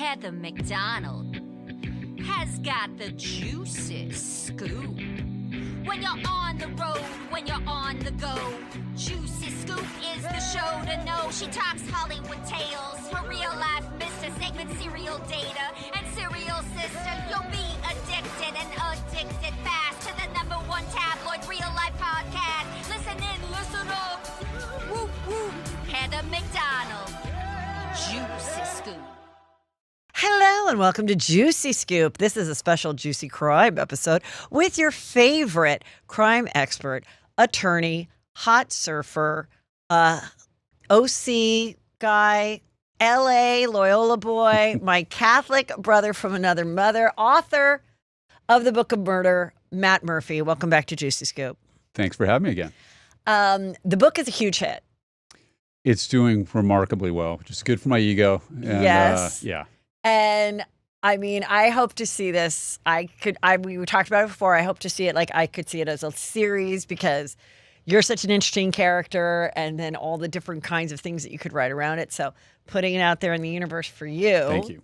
Heather McDonald has got the juiciest scoop. When you're on the road, when you're on the go, Juicy Scoop is the show to know. She talks Hollywood tales, her real life Mr. Segment serial data and serial sister. You'll be addicted and addicted fast to the #1 tabloid real life podcast. Listen in, listen up. Woo woo. Heather McDonald, Juicy Scoop. Hello and welcome to Juicy Scoop. This is a special Juicy Crime episode with your favorite crime expert, attorney, hot surfer, OC guy, LA Loyola boy, my Catholic brother from another mother, author of the Book of Murder, Matt Murphy. Welcome back to Juicy Scoop. Thanks for having me again. The book is a huge hit. It's doing remarkably well, which is good for my ego. And, yes. Yeah. And I mean, I hope to see this. We talked about it before. I hope to see it I could see it as a series because you're such an interesting character and then all the different kinds of things that you could write around it. So putting it out there in the universe for you. Thank you.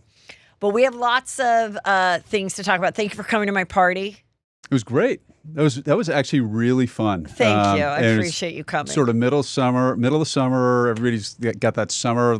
But we have lots of things to talk about. Thank you for coming to my party. It was great. That was actually really fun. Thank you. I appreciate you coming. Sort of middle of the summer. Everybody's got that summer,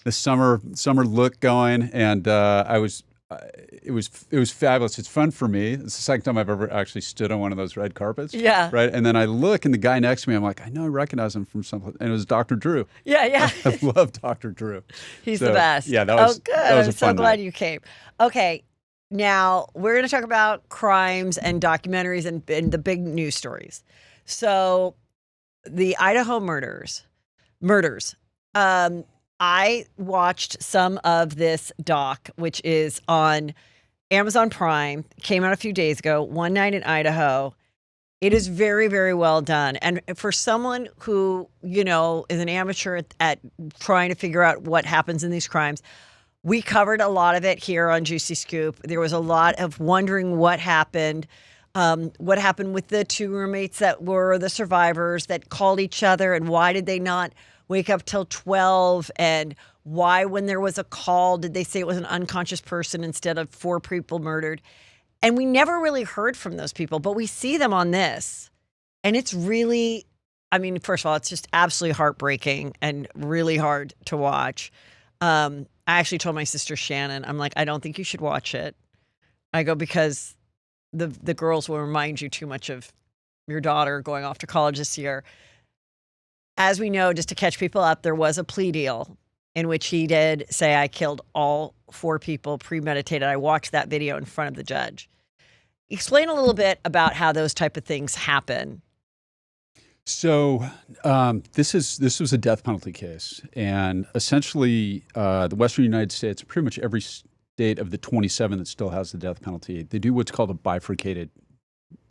the summer look going, and it was fabulous. It's fun for me. It's the second time I've ever actually stood on one of those red carpets. Yeah. Right. And then I look, and the guy next to me, I'm like, I know I recognize him from someplace, and it was Dr. Drew. Yeah. I love Dr. Drew. He's the best. Yeah, that was good. That was I'm a fun so glad night. you came. Okay. Now, we're going to talk about crimes and documentaries and the big news stories. So, the Idaho murders. I watched some of this doc, which is on Amazon Prime. Came out a few days ago, One Night in Idaho. It is very, very well done. And for someone who, is an amateur at trying to figure out what happens in these crimes, we covered a lot of it here on Juicy Scoop. There was a lot of wondering what happened with the two roommates that were the survivors that called each other, and why did they not wake up till 12, and why, when there was a call, did they say it was an unconscious person instead of 4 people murdered? And we never really heard from those people, but we see them on this. And it's really, first of all, it's just absolutely heartbreaking and really hard to watch. I actually told my sister Shannon, I'm like, I don't think you should watch it. I go, because the girls will remind you too much of your daughter going off to college this year. As we know, just to catch people up, there was a plea deal in which he did say, I killed all 4 people, premeditated. I watched that video in front of the judge. Explain a little bit about how those type of things happen. So this was a death penalty case, and essentially the Western United States, pretty much every state of the 27 that still has the death penalty, they do what's called a bifurcated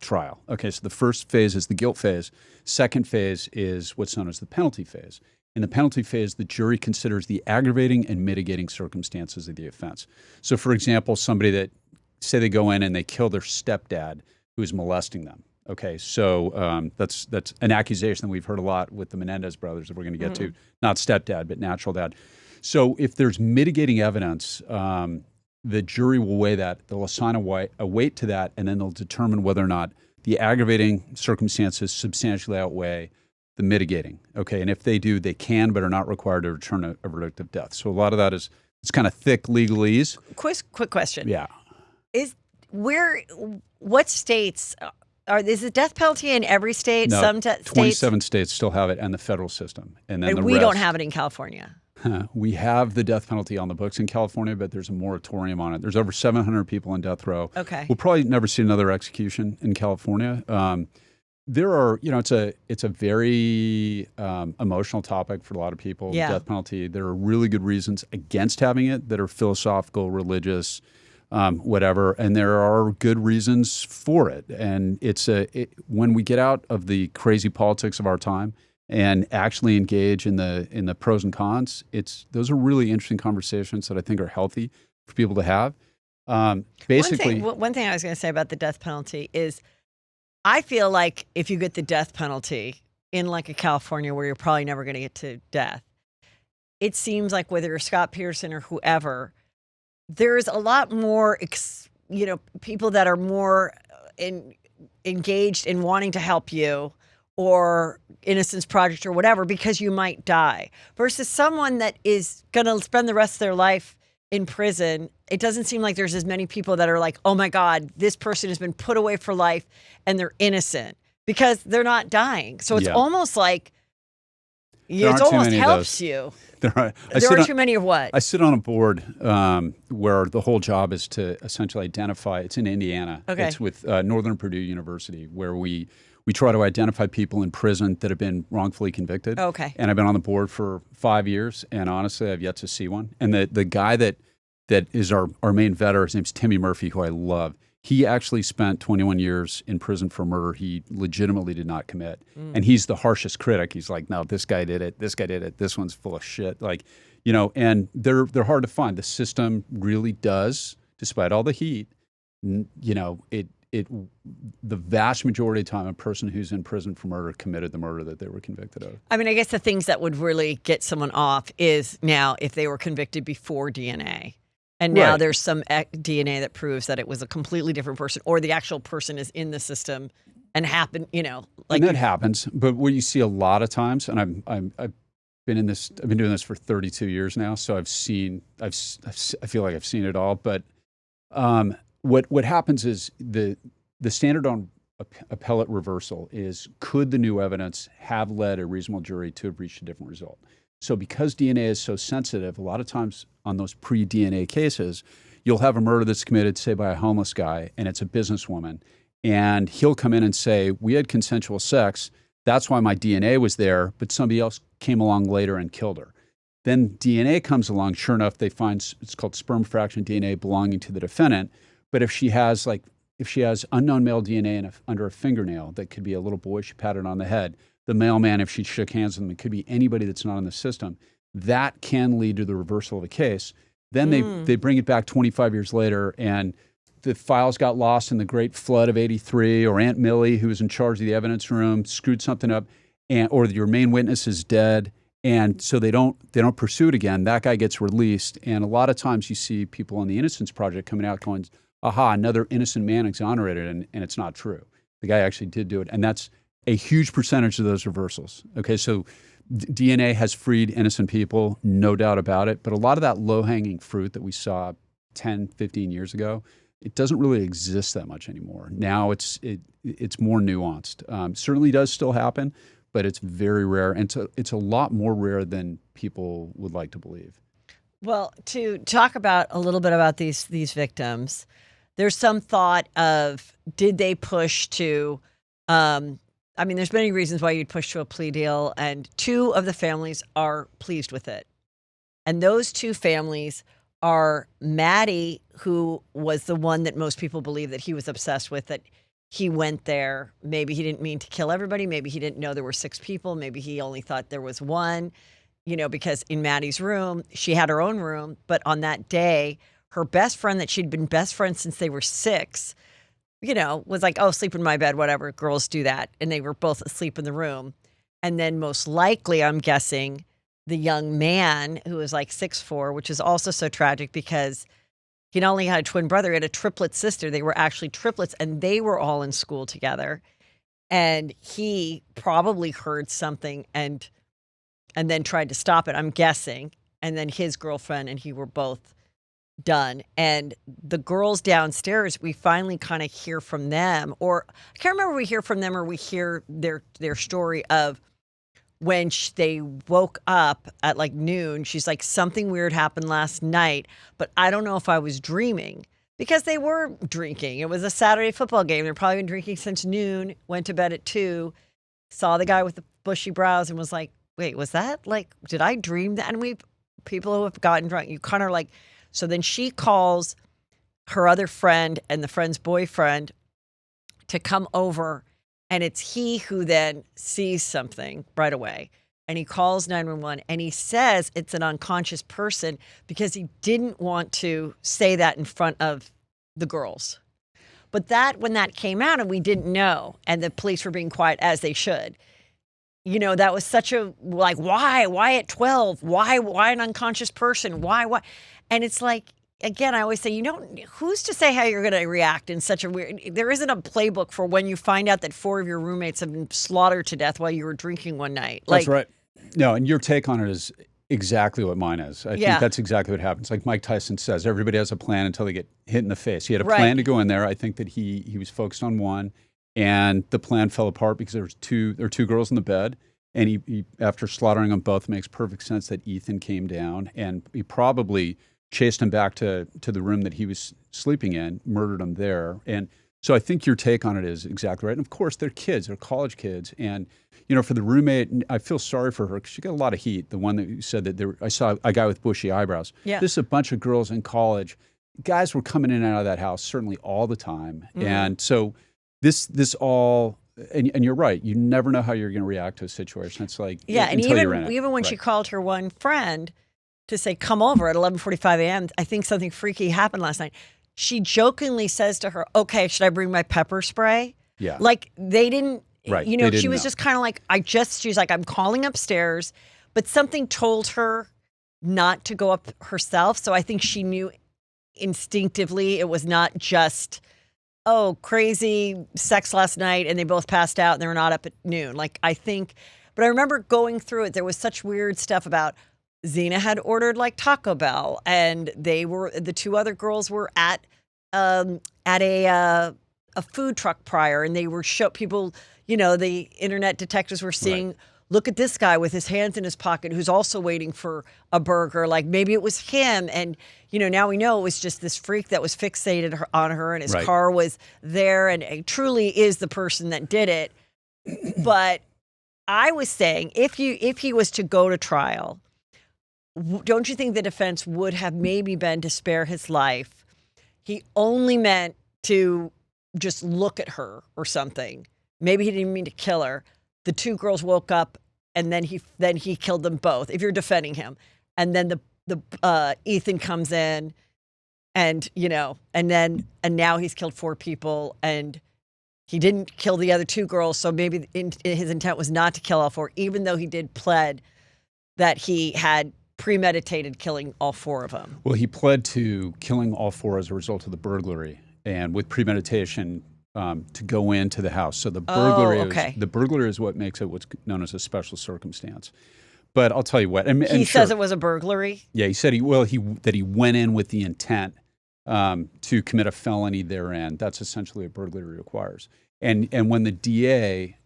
trial. Okay, so the first phase is the guilt phase. Second phase is what's known as the penalty phase. In the penalty phase, the jury considers the aggravating and mitigating circumstances of the offense. So, for example, somebody that, say they go in and they kill their stepdad who is molesting them. Okay, so that's an accusation that we've heard a lot with the Menendez brothers that we're going to get to. Not stepdad, but natural dad. So if there's mitigating evidence, the jury will weigh that. They'll assign a weight to that, and then they'll determine whether or not the aggravating circumstances substantially outweigh the mitigating. Okay, and if they do, they can but are not required to return a verdict of death. So a lot of that is it's kind of thick legalese. Quick question. Yeah. What states is the death penalty in every state? No, Some 27 states still have it, and the federal system, and then we don't have it in California. We have the death penalty on the books in California, but there's a moratorium on it. There's over 700 people on death row. Okay. We'll probably never see another execution in California. There are, it's a very emotional topic for a lot of people, Yeah. death penalty. There are really good reasons against having it that are philosophical, religious, whatever, and there are good reasons for it. And when we get out of the crazy politics of our time and actually engage in the pros and cons, those are really interesting conversations that I think are healthy for people to have. Basically, one thing I was going to say about the death penalty is, I feel like if you get the death penalty in a California where you're probably never going to get to death, it seems like whether you're Scott Peterson or whoever, there's a lot more, people that are more engaged in wanting to help you or Innocence Project or whatever because you might die versus someone that is going to spend the rest of their life in prison. It doesn't seem like there's as many people that are like, oh my God, this person has been put away for life and they're innocent because they're not dying. So it's almost like it almost helps you. There are too many of what? I sit on a board where the whole job is to essentially identify. It's in Indiana. Okay. It's with Northern Purdue University, where we try to identify people in prison that have been wrongfully convicted. Okay. And I've been on the board for 5 years, and honestly, I've yet to see one. And the guy that is our main veteran, his name's Timmy Murphy, who I love. He actually spent 21 years in prison for murder he legitimately did not commit. And he's the harshest critic. He's like, no, this guy did it. This guy did it. This one's full of shit. Like, and they're hard to find. The system really does, despite all the heat, the vast majority of the time, a person who's in prison for murder committed the murder that they were convicted of. I mean, I guess the things that would really get someone off is now if they were convicted before DNA. And now there's some DNA that proves that it was a completely different person or the actual person is in the system and happened, and that happens. But what you see a lot of times, and I've been doing this for 32 years now, so I feel like I've seen it all. But what happens is the standard on appellate reversal is, could the new evidence have led a reasonable jury to have reached a different result? So because DNA is so sensitive, a lot of times on those pre-DNA cases, you'll have a murder that's committed, say, by a homeless guy, and it's a businesswoman. And he'll come in and say, we had consensual sex. That's why my DNA was there, but somebody else came along later and killed her. Then DNA comes along. Sure enough, they find it's called sperm fraction DNA belonging to the defendant. But if she has unknown male DNA under a fingernail, that could be a little boy she patted on the head. The mailman, if she shook hands with him, it could be anybody that's not in the system. That can lead to the reversal of a case. Then they bring it back 25 years later, and the files got lost in the Great Flood of '83, or Aunt Millie, who was in charge of the evidence room, screwed something up, or your main witness is dead, and so they don't pursue it again. That guy gets released, and a lot of times you see people on the Innocence Project coming out going, aha, another innocent man exonerated, and it's not true. The guy actually did do it, and that's a huge percentage of those reversals. Okay, so DNA has freed innocent people, no doubt about it, but a lot of that low-hanging fruit that we saw 10, 15 years ago, it doesn't really exist that much anymore. Now it's more nuanced. Certainly does still happen, but it's very rare, and it's a lot more rare than people would like to believe. Well, to talk about a little bit about these victims, there's some thought of, did they push to there's many reasons why you'd push to a plea deal, and two of the families are pleased with it. And those two families are Maddie, who was the one that most people believe that he was obsessed with, that he went there. Maybe he didn't mean to kill everybody. Maybe he didn't know there were 6 people. Maybe he only thought there was one, because in Maddie's room, she had her own room. But on that day, her best friend that she'd been best friends since they were 6, was like, oh, sleep in my bed, whatever. Girls do that. And they were both asleep in the room. And then most likely, I'm guessing, the young man who was like 6'4", which is also so tragic because he not only had a twin brother, he had a triplet sister. They were actually triplets, and they were all in school together. And he probably heard something and then tried to stop it, I'm guessing. And then his girlfriend and he were both done. And the girls downstairs, we finally kind of hear from them, or I can't remember if we hear from them or we hear their story of when they woke up at like noon. She's like, something weird happened last night, but I don't know if I was dreaming, because they were drinking. It was a Saturday football game. They're probably been drinking since noon, went to bed at 2, saw the guy with the bushy brows and was like, wait, was that like, did I dream that? And people who have gotten drunk, you kind of like, so then she calls her other friend and the friend's boyfriend to come over, and it's he who then sees something right away. And he calls 911, and he says it's an unconscious person because he didn't want to say that in front of the girls. But when that came out and we didn't know, and the police were being quiet as they should, that was such a, like, why at 12? Why an unconscious person? Why? And it's like, again, I always say, who's to say how you're going to react in such a there isn't a playbook for when you find out that 4 of your roommates have been slaughtered to death while you were drinking one night. That's right. No, and your take on it is exactly what mine is. I think that's exactly what happens. Like Mike Tyson says, everybody has a plan until they get hit in the face. He had a plan to go in there. I think that he was focused on one, and the plan fell apart because there were two girls in the bed, and he after slaughtering them both, makes perfect sense that Ethan came down, and he probably chased him back to the room that he was sleeping in, murdered him there. And so I think your take on it is exactly right. And of course, they're kids, they're college kids. And, for the roommate, I feel sorry for her because she got a lot of heat. The one that you said that I saw a guy with bushy eyebrows. Yeah. This is a bunch of girls in college. Guys were coming in and out of that house certainly all the time. Mm-hmm. And so this all, and you're right, you never know how you're going to react to a situation. It's like, and even when she called her one friend to say, come over at 11:45 a.m., I think something freaky happened last night. She jokingly says to her, okay, should I bring my pepper spray? Yeah. Like they didn't, she was just kind of like, she's like, I'm calling upstairs, but something told her not to go up herself. So I think she knew instinctively it was not just, crazy sex last night and they both passed out and they were not up at noon. Like but I remember going through it. There was such weird stuff about Zena had ordered like Taco Bell, and the two other girls were at a food truck prior, and they were people, the internet detectives were seeing, look at this guy with his hands in his pocket who's also waiting for a burger. Like maybe it was him, and now we know it was just this freak that was fixated on her, and his car was there, and it truly is the person that did it. But I was saying, if he was to go to trial, don't you think the defense would have maybe been to spare his life? He only meant to just look at her or something. Maybe he didn't even mean to kill her. The two girls woke up, and then he killed them both. If you're defending him, and then the Ethan comes in, and now he's killed 4 people, and he didn't kill the other 2 girls. So maybe his intent was not to kill all 4, even though he did pled that he had premeditated killing all 4 of them. Well, he pled to killing all 4 as a result of the burglary, and with premeditation to go into the house. So the burglary is what makes it what's known as a special circumstance. But I'll tell you what. He says it was a burglary? Yeah, he said he went in with the intent to commit a felony therein. That's essentially what burglary requires. And when the DA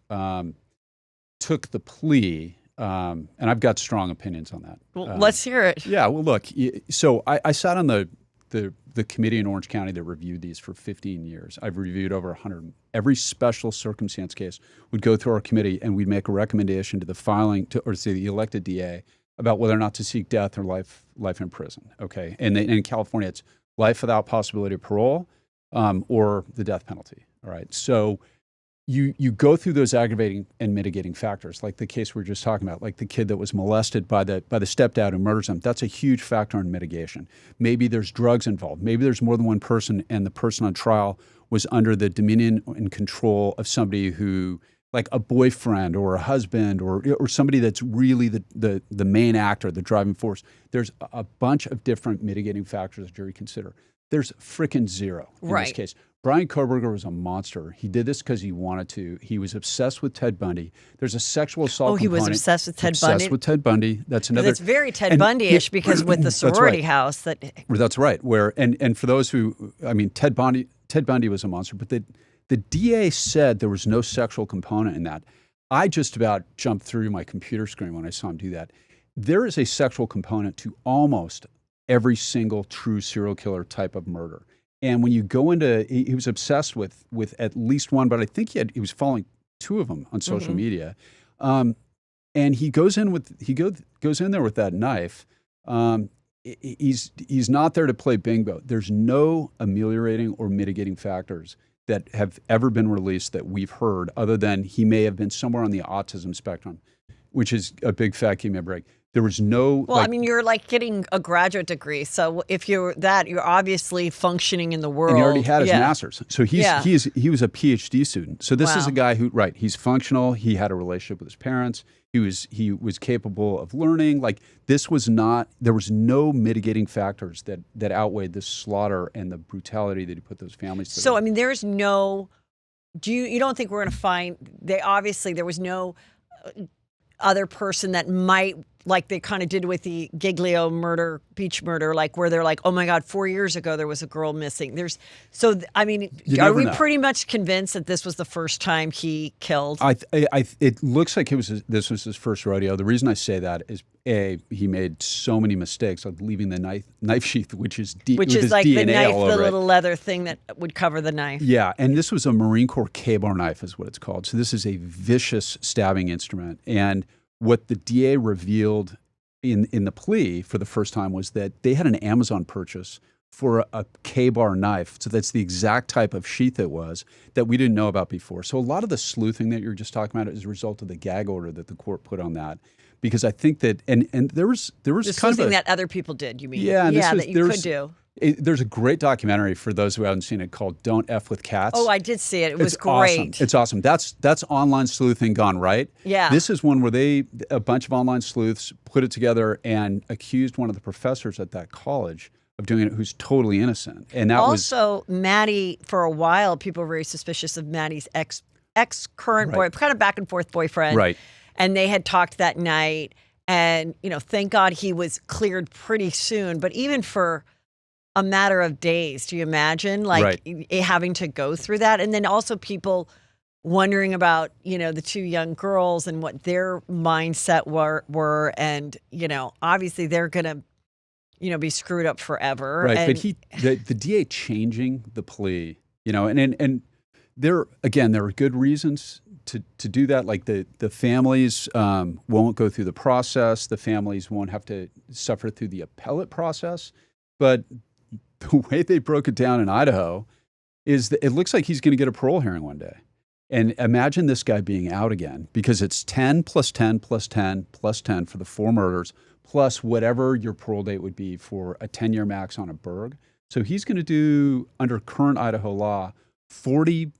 took the plea, and I've got strong opinions on that. Well, let's hear it. Yeah, well, look, so I sat on the committee in Orange County that reviewed these for 15 years. I've reviewed over 100. Every special circumstance case would go through our committee, and we'd make a recommendation to the elected DA about whether or not to seek death or life in prison. Okay, and in California, it's life without possibility of parole or the death penalty. All right, so you go through those aggravating and mitigating factors, like the case we were just talking about, like the kid that was molested by the stepdad who murders him. That's a huge factor in mitigation. Maybe there's drugs involved. Maybe there's more than one person, and the person on trial was under the dominion and control of somebody who, like a boyfriend or a husband or somebody that's really the main actor, the driving force. There's a bunch of different mitigating factors the jury consider. There's frickin' zero in this case. Brian Kohberger was a monster. He did this because he wanted to. He was obsessed with Ted Bundy. There's a sexual assault component. He was obsessed with Ted Bundy? Obsessed with Ted Bundy. That's another. It's very Ted Bundy-ish because with the sorority house. That's right. And for those who, Ted Bundy was a monster, but the DA said there was no sexual component in that. I just about jumped through my computer screen when I saw him do that. There is a sexual component to almost every single true serial killer type of murder. And when you go into, he was obsessed with at least one, but I think he was following 2 of them on social media. And he goes in there with that knife. He's not there to play bingo. There's no ameliorating or mitigating factors that have ever been released that we've heard, other than he may have been somewhere on the autism spectrum, which is a big fat give me a break. There was no. Well, I mean, you're like getting a graduate degree, so if you're that, you're obviously functioning in the world. And he already had his Yeah. master's, so he was a PhD student. So this is a guy who, right? He's functional. He had a relationship with his parents. He was capable of learning. Like this was not. There was no mitigating factors that outweighed the slaughter and the brutality that he put those families through. So I mean, there's no. You don't think we're going to find? There was no other person that might, like they kind of did with the Giglio murder, beach murder, like where they're like, oh my God, 4 years ago there was a girl missing. I mean, are we pretty much convinced that this was the first time he killed? It looks like this was his first rodeo. The reason I say that is he made so many mistakes, like leaving the knife sheath, which is like DNA the knife, all over the little leather thing that would cover the knife. Yeah, and this was a Marine Corps K-bar knife, is what it's called. So this is a vicious stabbing instrument. And what the DA revealed in the plea for the first time was that they had an Amazon purchase for a K-bar knife. So that's the exact type of sheath it was that we didn't know about before. So a lot of the sleuthing that you're just talking about is a result of the gag order that the court put on that. Because I think that, and there was the kind of sleuthing that other people did, you mean? Yeah, that you could do. There's a great documentary for those who haven't seen it called "Don't F with Cats." Oh, I did see it. It was great. Awesome. It's awesome. That's online sleuthing gone right. Yeah. This is one where a bunch of online sleuths put it together and accused one of the professors at that college of doing it, who's totally innocent. And that also Maddie. For a while, people were very suspicious of Maddie's ex current boy, kind of back and forth boyfriend. Right. And they had talked that night, and thank God he was cleared pretty soon. But even for a matter of days, do you imagine having to go through that? And then also people wondering about, the two young girls and what their mindset were. And, obviously they're going to, be screwed up forever. Right. And, but the DA changing the plea, and there are good reasons to do that. Like the families won't go through the process. The families won't have to suffer through the appellate process. But the way they broke it down in Idaho is that it looks like he's going to get a parole hearing one day. And imagine this guy being out again, because it's 10 plus 10 plus 10 plus 10 for the 4 murders, plus whatever your parole date would be for a 10-year max on a burg. So he's going to do, under current Idaho law, 40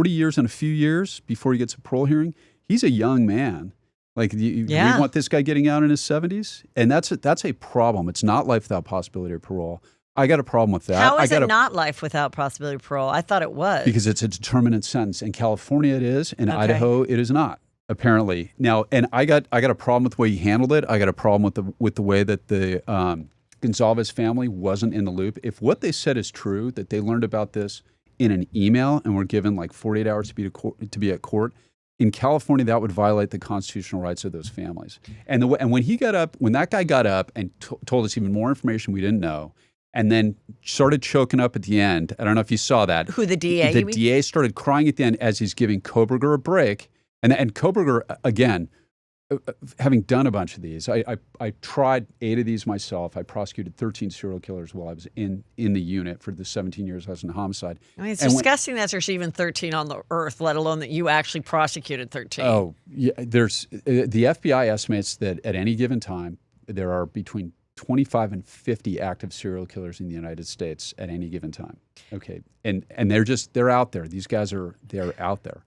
years and a few years before he gets a parole hearing. He's a young man. Like, we want this guy getting out in his 70s? And that's a problem. It's not life without possibility of parole. I got a problem with that. How is it not life without possibility of parole? I thought it was. Because it's a determinate sentence. In California it is. In Idaho it is not, apparently. Now, and I got a problem with the way he handled it. I got a problem with the way that the Gonzalez family wasn't in the loop. If what they said is true, that they learned about this in an email and were given like 48 hours to be at court, in California, that would violate the constitutional rights of those families. And when that guy got up and told us even more information we didn't know, and then started choking up at the end. I don't know if you saw that. Who, the DA? The DA started crying at the end as he's giving Kohberger a break. And Kohberger, again, having done a bunch of these, I tried 8 of these myself. I prosecuted 13 serial killers while I was in the unit for the 17 years I was in homicide. I mean, it's disgusting that there's even 13 on the earth, let alone that you actually prosecuted 13. Oh, yeah. The FBI estimates that at any given time, there are between 25 and 50 active serial killers in the United States at any given time. Okay. And they're out there. These guys they're out there.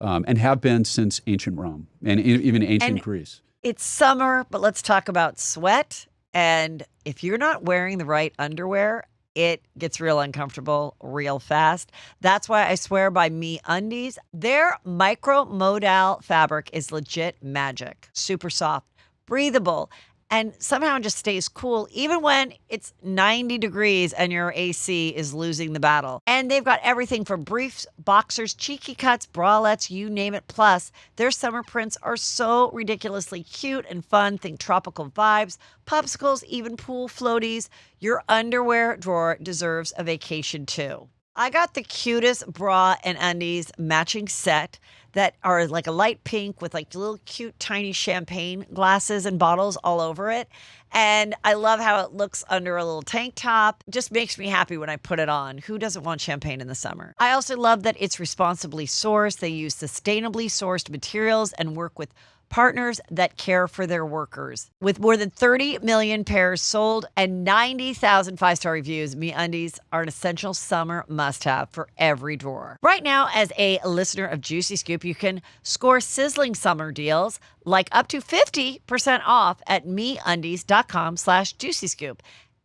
And have been since ancient Rome and even ancient Greece. It's summer, but let's talk about sweat. And if you're not wearing the right underwear, it gets real uncomfortable real fast. That's why I swear by MeUndies. Their micro-modal fabric is legit magic. Super soft, breathable, and somehow it just stays cool even when it's 90 degrees and your AC is losing the battle. And they've got everything from briefs, boxers, cheeky cuts, bralettes, you name it. Plus, their summer prints are so ridiculously cute and fun. Think tropical vibes, popsicles, even pool floaties. Your underwear drawer deserves a vacation too. I got the cutest bra and undies matching set that are like a light pink with like little cute tiny champagne glasses and bottles all over it. And I love how it looks under a little tank top. Just makes me happy when I put it on. Who doesn't want champagne in the summer? I also love that it's responsibly sourced. They use sustainably sourced materials and work with partners that care for their workers. With more than 30 million pairs sold and 90,000 five-star reviews, MeUndies are an essential summer must-have for every drawer. Right now, as a listener of Juicy Scoop, you can score sizzling summer deals like up to 50% off at MeUndies.com/JuicyScoop.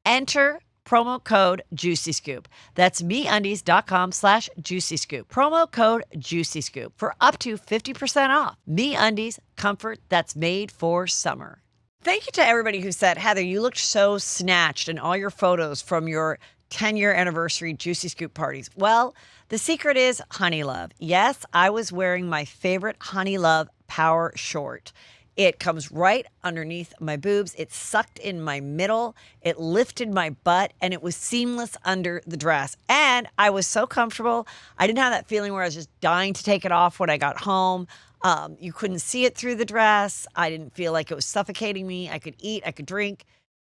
Enter promo code Juicy Scoop. That's MeUndies.com/Juicy Scoop. Promo code Juicy Scoop for up to 50% off. MeUndies, comfort that's made for summer. Thank you to everybody who said, Heather, you looked so snatched in all your photos from your 10-year anniversary Juicy Scoop parties. Well, the secret is HoneyLove. Yes, I was wearing my favorite HoneyLove power short. It comes right underneath my boobs. It sucked in my middle. It lifted my butt, and it was seamless under the dress. And I was so comfortable. I didn't have that feeling where I was just dying to take it off when I got home. You couldn't see it through the dress. I didn't feel like it was suffocating me. I could eat. I could drink.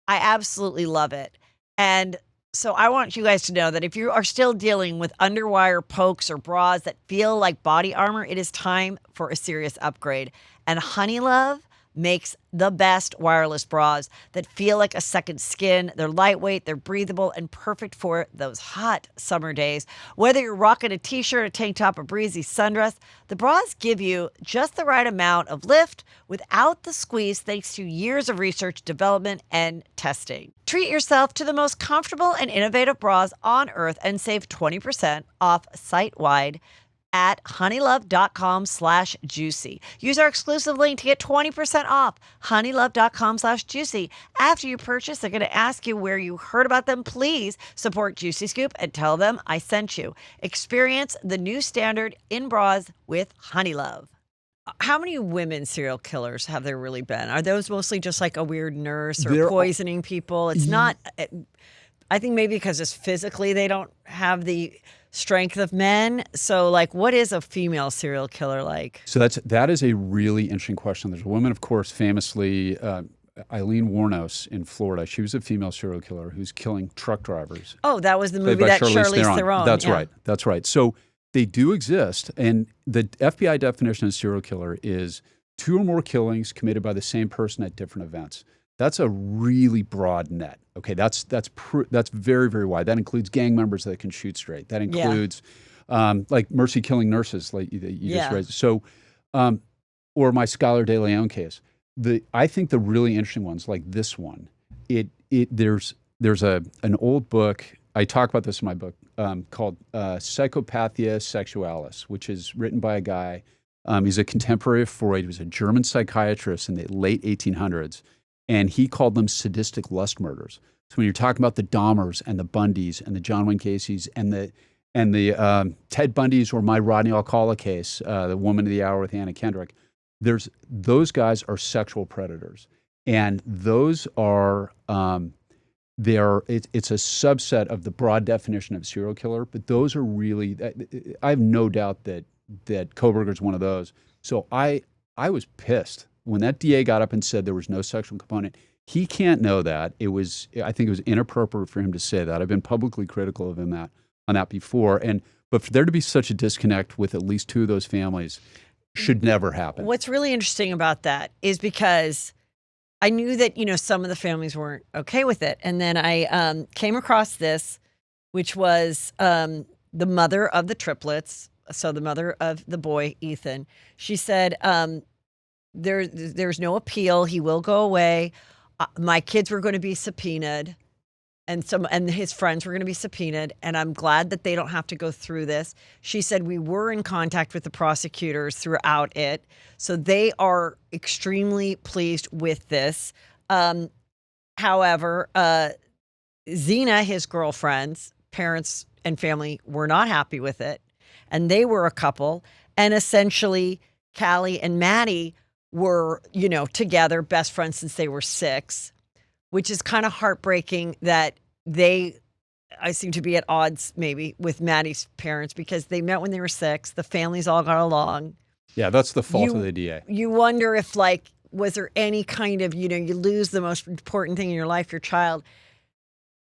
I absolutely love it. And so I want you guys to know that if you are still dealing with underwire pokes or bras that feel like body armor, it is time for a serious upgrade. And HoneyLove makes the best wireless bras that feel like a second skin. They're lightweight, they're breathable, and perfect for those hot summer days. Whether you're rocking a t-shirt, a tank top, a breezy sundress, the bras give you just the right amount of lift without the squeeze, thanks to years of research, development, and testing. Treat yourself to the most comfortable and innovative bras on earth and save 20% off site-wide at honeylove.com/juicy. Use our exclusive link to get 20% off, honeylove.com/juicy. After you purchase, they're going to ask you where you heard about them. Please support Juicy Scoop and tell them I sent you. Experience the new standard in bras with HoneyLove. How many women serial killers have there really been? Are those mostly just like a weird nurse or poisoning people? It's not, I think maybe because just physically they don't have the strength of men. So like, what is a female serial killer like? So that is a really interesting question. There's a woman, of course, famously, Eileen Wuornos in Florida. She was a female serial killer who's killing truck drivers. Oh, that was the movie that Charlize Theron. That's right. That's right. So they do exist. And the FBI definition of serial killer is 2 or more killings committed by the same person at different events. That's a really broad net. Okay, that's very, very wide. That includes gang members that can shoot straight. That includes like mercy killing nurses, like you just raised. So, or my Skylar De Leon case. I think the really interesting ones, like this one, there's an old book. I talk about this in my book called Psychopathia Sexualis, which is written by a guy. He's a contemporary of Freud. He was a German psychiatrist in the late 1800s. And he called them sadistic lust murders. So when you're talking about the Dahmers and the Bundys and the John Wayne Casey's and the Ted Bundy's or my Rodney Alcala case, the Woman of the Hour with Anna Kendrick, those guys are sexual predators, and those are it's a subset of the broad definition of serial killer. But those are really, I have no doubt that Kohberger is one of those. So I was pissed when that DA got up and said there was no sexual component. He can't know that. I think it was inappropriate for him to say that. I've been publicly critical of him on that before. But for there to be such a disconnect with at least 2 of those families should never happen. What's really interesting about that is because I knew that, some of the families weren't okay with it. And then I came across this, which was the mother of the triplets. So the mother of the boy, Ethan. She said, there's no appeal. He will go away. My kids were going to be subpoenaed, and his friends were going to be subpoenaed, and I'm glad that they don't have to go through this. She said we were in contact with the prosecutors throughout it, so they are extremely pleased with this. However, Zena, his girlfriend's parents and family were not happy with it, and they were a couple, and essentially Callie and Maddie were, together, best friends since they were 6, which is kind of heartbreaking that I seem to be at odds maybe with Maddie's parents because they met when they were 6. The families all got along. Yeah, that's the fault of the DA. You wonder if was there any kind of, you lose the most important thing in your life, your child.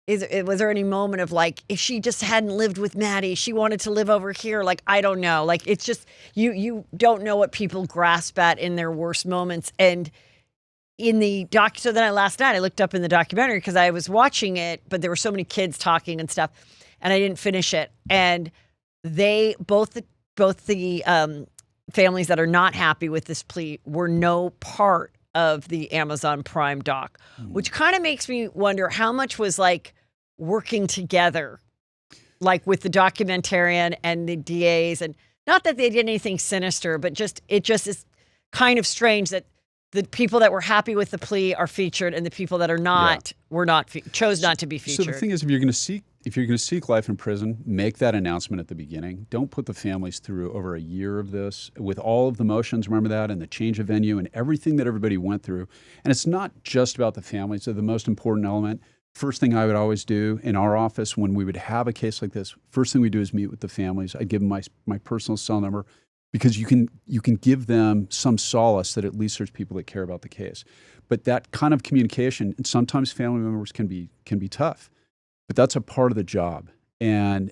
Was there any moment of like, if she just hadn't lived with Maddie, she wanted to live over here? Like, I don't know. Like, it's just, you don't know what people grasp at in their worst moments. And in the so then last night I looked up in the documentary because I was watching it, but there were so many kids talking and stuff, and I didn't finish it. And they, both the families that are not happy with this plea were no part of the Amazon Prime doc, which kind of makes me wonder how much was like working together, like with the documentarian and the DAs, and not that they did anything sinister, but it just is kind of strange that the people that were happy with the plea are featured, and the people that are not chose not to be featured. So the thing is, if you're going to seek life in prison, make that announcement at the beginning. Don't put the families through over a year of this with all of the motions. Remember that, and the change of venue and everything that everybody went through. And it's not just about the families. They're the most important element. First thing I would always do in our office when we would have a case like this, first thing we do is meet with the families. I'd give them my personal cell number, because you can give them some solace that at least there's people that care about the case. But that kind of communication, and sometimes family members can be tough, but that's a part of the job. And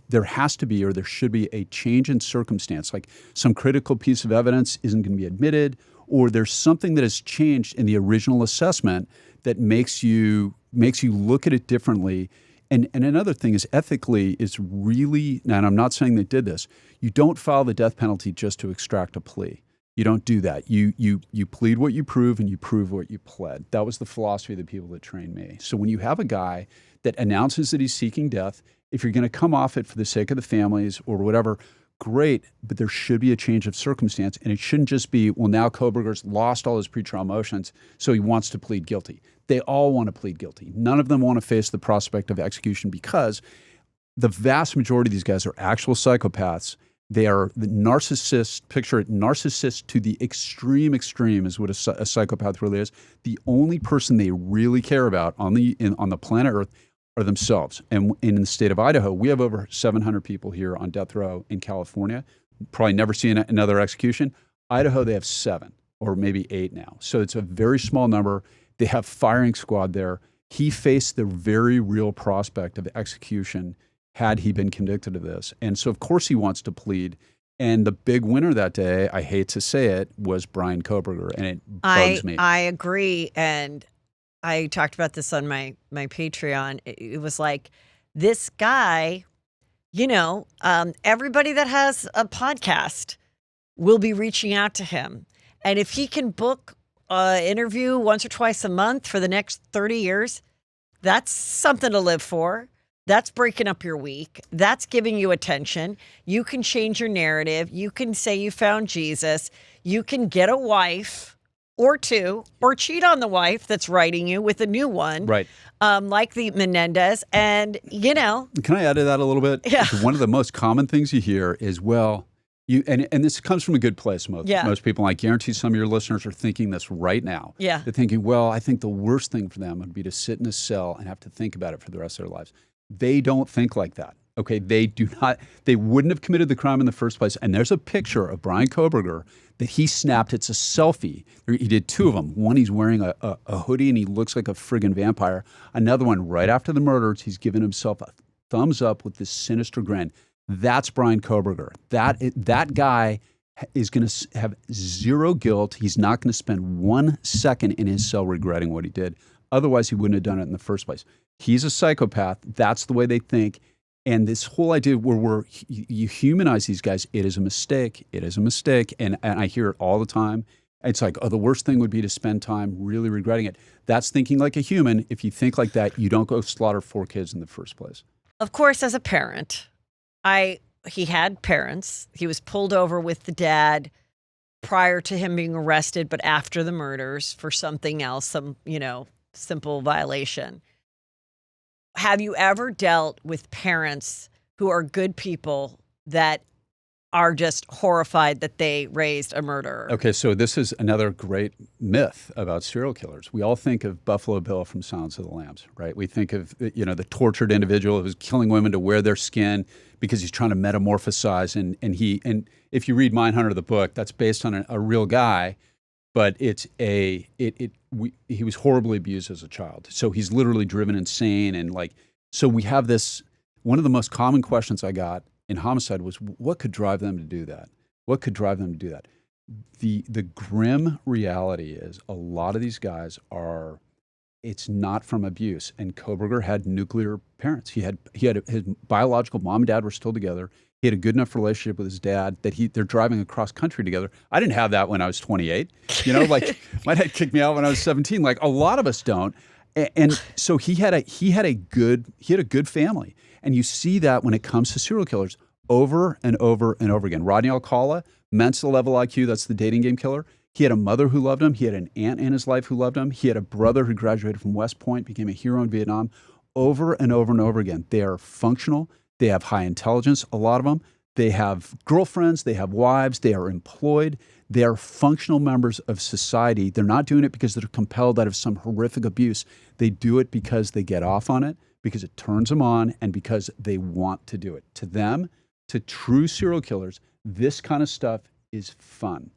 there has to be, or there should be, a change in circumstance, like some critical piece of evidence isn't going to be admitted, or there's something that has changed in the original assessment that makes you look at it differently. And another thing is, ethically, it's really, and I'm not saying they did this, you don't file the death penalty just to extract a plea. You don't do that. You plead what you prove, and you prove what you pled. That was the philosophy of the people that trained me. So when you have a guy that announces that he's seeking death, if you're going to come off it for the sake of the families or whatever, great, but there should be a change of circumstance, and it shouldn't just be, well, now Kohberger's lost all his pretrial motions, so he wants to plead guilty. They all want to plead guilty. None of them want to face the prospect of execution, because the vast majority of these guys are actual psychopaths. They are the narcissists. Picture it, narcissists to the extreme is what a psychopath really is. The only person they really care about on the planet Earth are themselves. And in the state of Idaho, we have over 700 people here on death row in California. Probably never seen another execution. Idaho, they have 7 or maybe 8 now. So it's a very small number. They have firing squad there. He faced the very real prospect of execution had he been convicted of this. And so, of course, he wants to plead. And the big winner that day, I hate to say it, was Brian Kohberger. And it bugs me. I agree. And I talked about this on my Patreon. It was like, this guy, everybody that has a podcast will be reaching out to him. And if he can book an interview once or twice a month for the next 30 years, that's something to live for. That's breaking up your week. That's giving you attention. You can change your narrative. You can say you found Jesus. You can get a wife or 2, or cheat on the wife that's writing you with a new one. Right. Like the Menendez. And, Can I add to that a little bit? Yeah. One of the most common things you hear is, well, and this comes from a good place. Most people, I guarantee some of your listeners are thinking this right now. Yeah. They're thinking, well, I think the worst thing for them would be to sit in a cell and have to think about it for the rest of their lives. They don't think like that. Okay, they wouldn't have committed the crime in the first place. And there's a picture of Brian Kohberger that he snapped. It's a selfie. He did 2 of them. One, he's wearing a hoodie and he looks like a friggin' vampire. Another one, right after the murders, he's giving himself a thumbs up with this sinister grin. That's Brian Kohberger. That guy is going to have zero guilt. He's not going to spend 1 second in his cell regretting what he did. Otherwise, he wouldn't have done it in the first place. He's a psychopath. That's the way they think. And this whole idea where you humanize these guys, it is a mistake. It is a mistake. And I hear it all the time. It's like, the worst thing would be to spend time really regretting it. That's thinking like a human. If you think like that, you don't go slaughter 4 kids in the first place. Of course, as a parent, he had parents. He was pulled over with the dad prior to him being arrested, but after the murders for something else, some, simple violation. Have you ever dealt with parents who are good people that are just horrified that they raised a murderer? Okay, so this is another great myth about serial killers. We all think of Buffalo Bill from Silence of the Lambs, right? We think of, the tortured individual who's killing women to wear their skin because he's trying to metamorphosize. And if you read Mindhunter, the book, that's based on a real guy but he was horribly abused as a child. So he's literally driven insane. And like, so we have this, one of the most common questions I got in homicide was, what could drive them to do that? What could drive them to do that? The grim reality is a lot of these guys it's not from abuse. And Kohberger had nuclear parents. He had his biological mom and dad were still together. He had a good enough relationship with his dad that they're driving across country together. I didn't have that when I was 28. You know, like my dad kicked me out when I was 17. Like a lot of us don't. And so he had a good family. And you see that when it comes to serial killers over and over and over again. Rodney Alcala, Mensa level IQ, that's the dating game killer. He had a mother who loved him. He had an aunt in his life who loved him. He had a brother who graduated from West Point, became a hero in Vietnam. Over and over and over again. They are functional. They have high intelligence, a lot of them. They have girlfriends. They have wives. They are employed. They are functional members of society. They're not doing it because they're compelled out of some horrific abuse. They do it because they get off on it, because it turns them on, and because they want to do it. To them, to true serial killers, this kind of stuff is fun.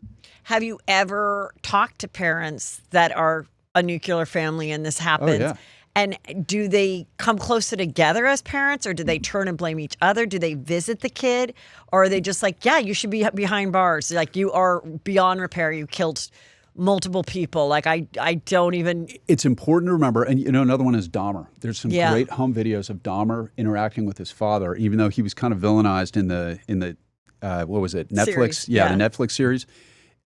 Have you ever talked to parents that are a nuclear family and this happens? Oh, yeah. And do they come closer together as parents, or do they turn and blame each other? Do they visit the kid? Or are they just like, yeah, you should be behind bars. Like, you are beyond repair. You killed multiple people. Like, I don't even... It's important to remember, and another one is Dahmer. There's some great home videos of Dahmer interacting with his father, even though he was kind of villainized in the what was it? Netflix? Series. Yeah, the Netflix series.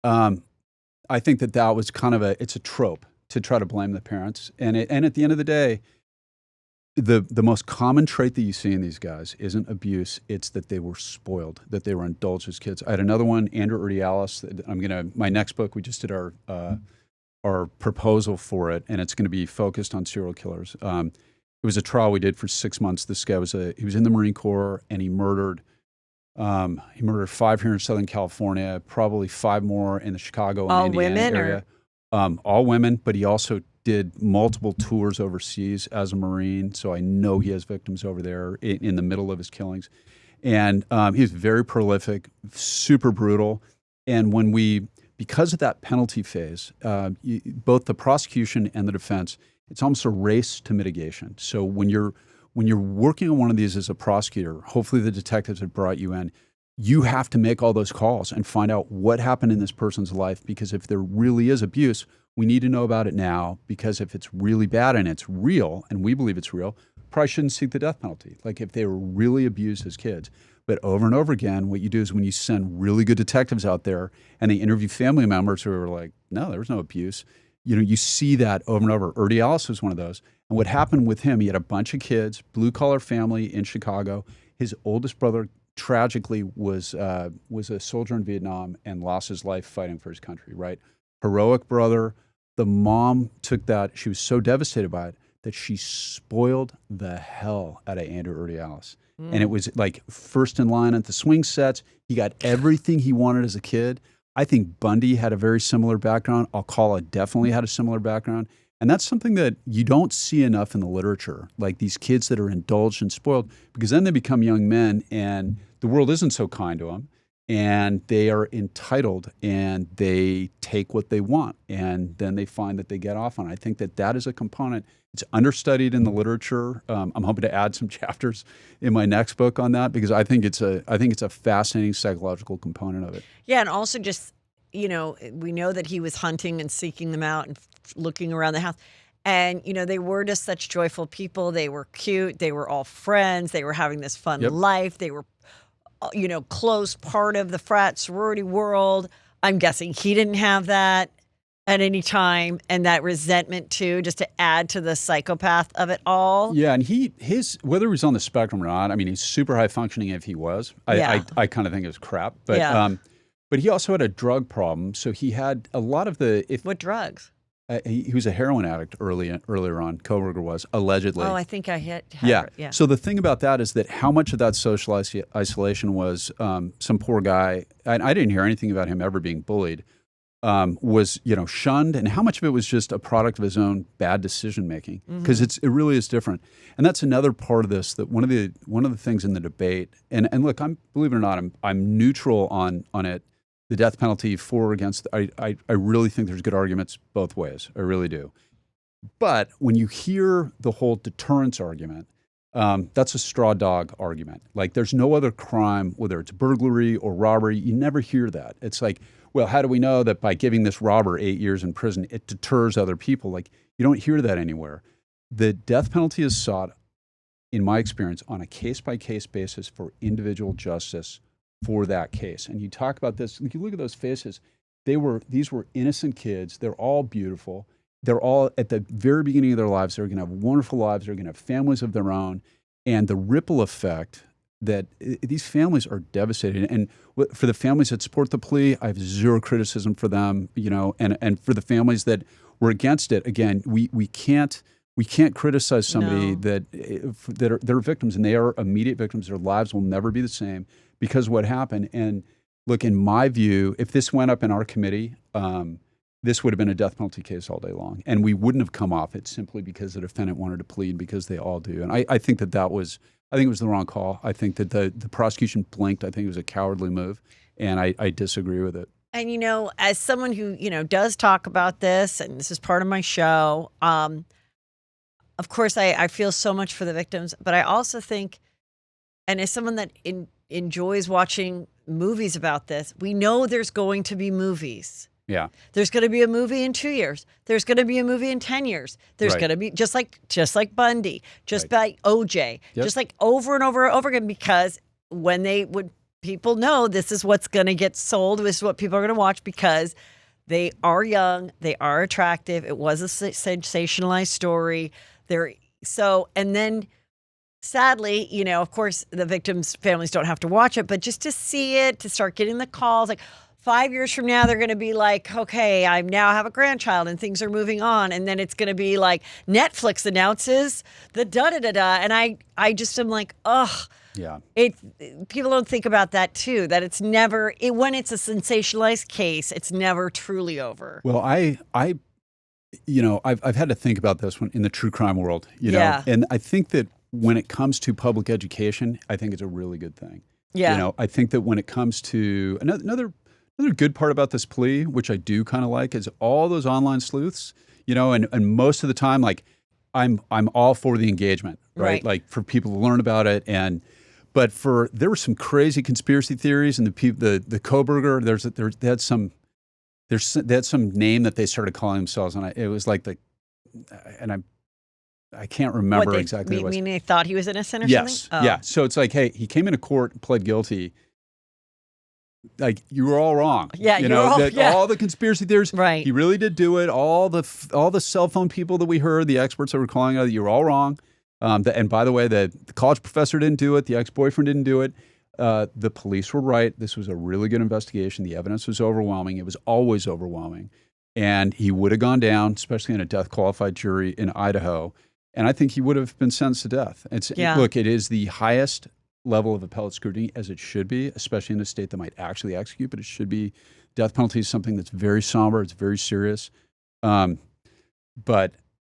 I think that was kind of it's a trope to try to blame the parents. And at the end of the day, the most common trait that you see in these guys isn't abuse. It's that they were spoiled, that they were indulged as kids. I had another one, Andrew Urdialis. My next book, we just did our proposal for it, and it's going to be focused on serial killers. It was a trial we did for 6 months. This guy he was in the Marine Corps, and he murdered 5 here in Southern California, probably 5 more in the Chicago and Indiana area. All women, but he also did multiple tours overseas as a Marine, so I know he has victims over there in the middle of his killings. And he was very prolific, super brutal. And because of that penalty phase, both the prosecution and the defense, it's almost a race to mitigation. So when you're working on one of these as a prosecutor, hopefully the detectives have brought you in, you have to make all those calls and find out what happened in this person's life, because if there really is abuse, we need to know about it now, because if it's really bad and it's real, and we believe it's real, probably shouldn't seek the death penalty. Like if they were really abused as kids. But over and over again, what you do is when you send really good detectives out there and they interview family members who are like, no, there was no abuse, you see that over and over. Urdialis was one of those. And what happened with him, he had a bunch of kids, blue-collar family in Chicago. His oldest brother tragically was a soldier in Vietnam and lost his life fighting for his country, right? Heroic brother. The mom took that. She was so devastated by it that she spoiled the hell out of Andrew Urdialis. And it was like first in line at the swing sets. He got everything he wanted as a kid. I think Bundy had a very similar background. Alcala definitely had a similar background. And that's something that you don't see enough in the literature, like these kids that are indulged and spoiled, because then they become young men and the world isn't so kind to them, and they are entitled and they take what they want, and then they find that they get off on it. I think that is a component. It's understudied in the literature. I'm hoping to add some chapters in my next book on that, because I think it's a fascinating psychological component of it. Yeah, and also just, we know that he was hunting and seeking them out and looking around the house. And, they were just such joyful people. They were cute. They were all friends. They were having this fun life. They were, close part of the frat sorority world. I'm guessing he didn't have that at any time. And that resentment, too, just to add to the psychopath of it all. Yeah, and whether he was on the spectrum or not, I mean, he's super high functioning if he was. I kind of think it was crap. But, but he also had a drug problem. So he had a lot of What drugs? He was a heroin addict earlier on. Kohberger was, allegedly. Oh, I think I had it. Yeah. So the thing about that is that how much of that social isolation was some poor guy, and I didn't hear anything about him ever being bullied, was shunned, and how much of it was just a product of his own bad decision making, because it really is different. And that's another part of this, that one of the things in the debate, and look, believe it or not, I'm neutral on it. the death penalty for or against. I really think there's good arguments both ways. I really do. But when you hear the whole deterrence argument, that's a straw dog argument. Like there's no other crime, whether it's burglary or robbery, you never hear that. It's like, well, how do we know that by giving this robber 8 years in prison, it deters other people? Like you don't hear that anywhere. The death penalty is sought, in my experience, on a case-by-case basis for individual justice for that case. And you talk about this, you look at those faces, these were innocent kids. They're all beautiful. They're all at the very beginning of their lives. They're going to have wonderful lives. They're going to have families of their own. And the ripple effect that these families are devastated. And for the families that support the plea, I have zero criticism for them, and for the families that were against it, again, we can't criticize somebody that are victims, and they are immediate victims. Their lives will never be the same because of what happened. And look, in my view, if this went up in our committee, this would have been a death penalty case all day long, and we wouldn't have come off it simply because the defendant wanted to plead, because they all do. And I think it was the wrong call. I think that the prosecution blinked. I think it was a cowardly move, and I disagree with it. And, as someone who, does talk about this, and this is part of my show, of course, I feel so much for the victims, but I also think, and as someone that enjoys watching movies about this, we know there's going to be movies. Yeah. There's going to be a movie in 2 years. There's going to be a movie in 10 years. There's going to be just like Bundy, by OJ, just like over and over and over again, because people know this is what's going to get sold. This is what people are going to watch because they are young, they are attractive. It was a sensationalized story. And then sadly, of course, the victims' families don't have to watch it, but just to see it, to start getting the calls, like 5 years from now, they're going to be like, okay, I now have a grandchild and things are moving on. And then it's going to be like Netflix announces the da-da-da-da. And I just am like, ugh. Yeah. People don't think about that too, that it's never, when it's a sensationalized case, it's never truly over. Well, I've had to think about this one in the true crime world, know, and I think that when it comes to public education, I think it's a really good thing. Yeah. I think that when it comes to another good part about this plea, which I do kind of like, is all those online sleuths, and most of the time, like I'm all for the engagement, right? Like for people to learn about it. But there were some crazy conspiracy theories, and the Kohberger, they had some name that they started calling themselves, and it was like I can't remember exactly what it was. You mean they thought he was innocent or something? Oh. Yeah. So it's like, hey, he came into court and pled guilty. Like, you were all wrong. Yeah, all the conspiracy theories. Right. He really did do it. All the cell phone people that we heard, the experts that were calling out, you were all wrong. And by the way, the college professor didn't do it. The ex-boyfriend didn't do it. The police were right. This was a really good investigation. The evidence was overwhelming. It was always overwhelming. And he would have gone down, especially in a death-qualified jury in Idaho. And I think he would have been sentenced to death. Look, it is the highest level of appellate scrutiny, as it should be, especially in a state that might actually execute, but it should be. Death penalty is something that's very somber. It's very serious. But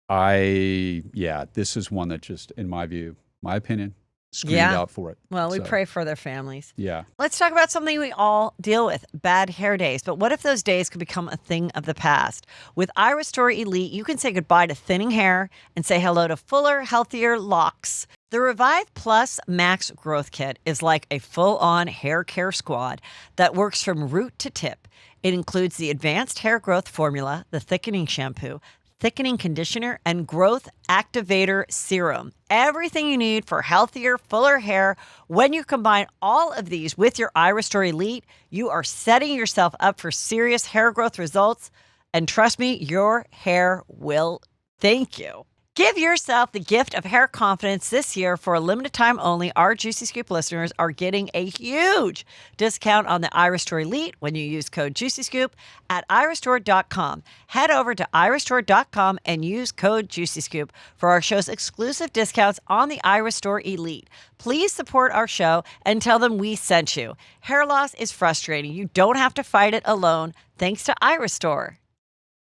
this is one that just, in my view, my opinion, screamed out for it. Well, we pray for their families. Yeah. Let's talk about something we all deal with, bad hair days. But what if those days could become a thing of the past? With iRestore Elite, you can say goodbye to thinning hair and say hello to fuller, healthier locks. The Revive Plus Max Growth Kit is like a full-on hair care squad that works from root to tip. It includes the advanced hair growth formula, the thickening shampoo, thickening conditioner, and growth activator serum. Everything you need for healthier, fuller hair. When you combine all of these with your iRestore Elite, you are setting yourself up for serious hair growth results. And trust me, your hair will thank you. Give yourself the gift of hair confidence this year. For a limited time only, our Juicy Scoop listeners are getting a huge discount on the iRestore Elite when you use code Juicy Scoop at iRestore.com. Head over to iRestore.com and use code Juicy Scoop for our show's exclusive discounts on the iRestore Elite. Please support our show and tell them we sent you. Hair loss is frustrating. You don't have to fight it alone thanks to iRestore.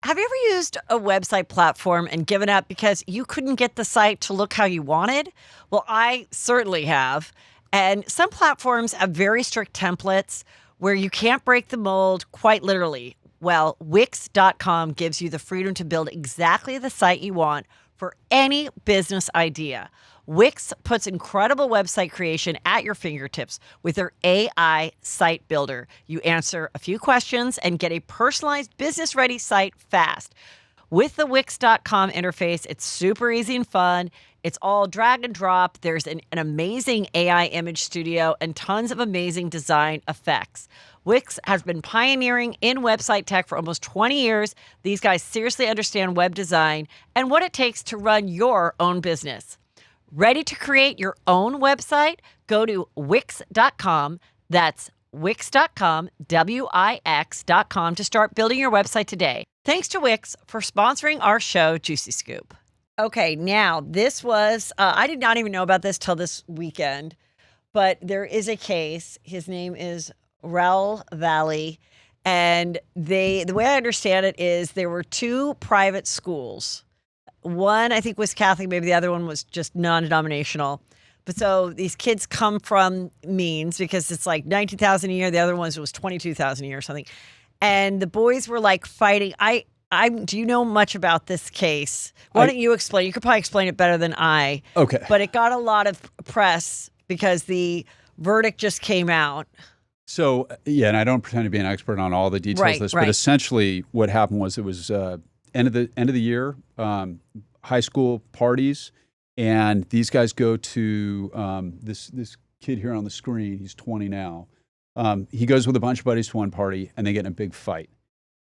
Have you ever used a website platform and given up because you couldn't get the site to look how you wanted? Well, I certainly have. And some platforms have very strict templates where you can't break the mold, quite literally. Well, Wix.com gives you the freedom to build exactly the site you want for any business idea. Wix puts incredible website creation at your fingertips with their AI site builder. You answer a few questions and get a personalized business-ready site fast. With the Wix.com interface, it's super easy and fun. It's all drag and drop. There's an amazing AI image studio and tons of amazing design effects. Wix has been pioneering in website tech for almost 20 years. These guys seriously understand web design and what it takes to run your own business. Ready to create your own website? Go to Wix.com. That's Wix.com, Wix.com to start building your website today. Thanks to Wix for sponsoring our show, Juicy Scoop. Okay, now this was, I did not even know about this till this weekend, but there is a case. His name is Raul Valley, and the way I understand it is there were two private schools. One, I think, was Catholic. Maybe the other one was just non-denominational. But so these kids come from means because it's like $19,000 a year. The other ones was $22,000 a year or something. And the boys were like fighting. Do you know much about this case? Why don't you explain? You could probably explain it better than I. Okay. But it got a lot of press because the verdict just came out. So, yeah, and I don't pretend to be an expert on all the details of this, but essentially what happened was it was end of the year, high school parties, and these guys go to this kid here on the screen. He's 20 now. He goes with a bunch of buddies to one party, and they get in a big fight.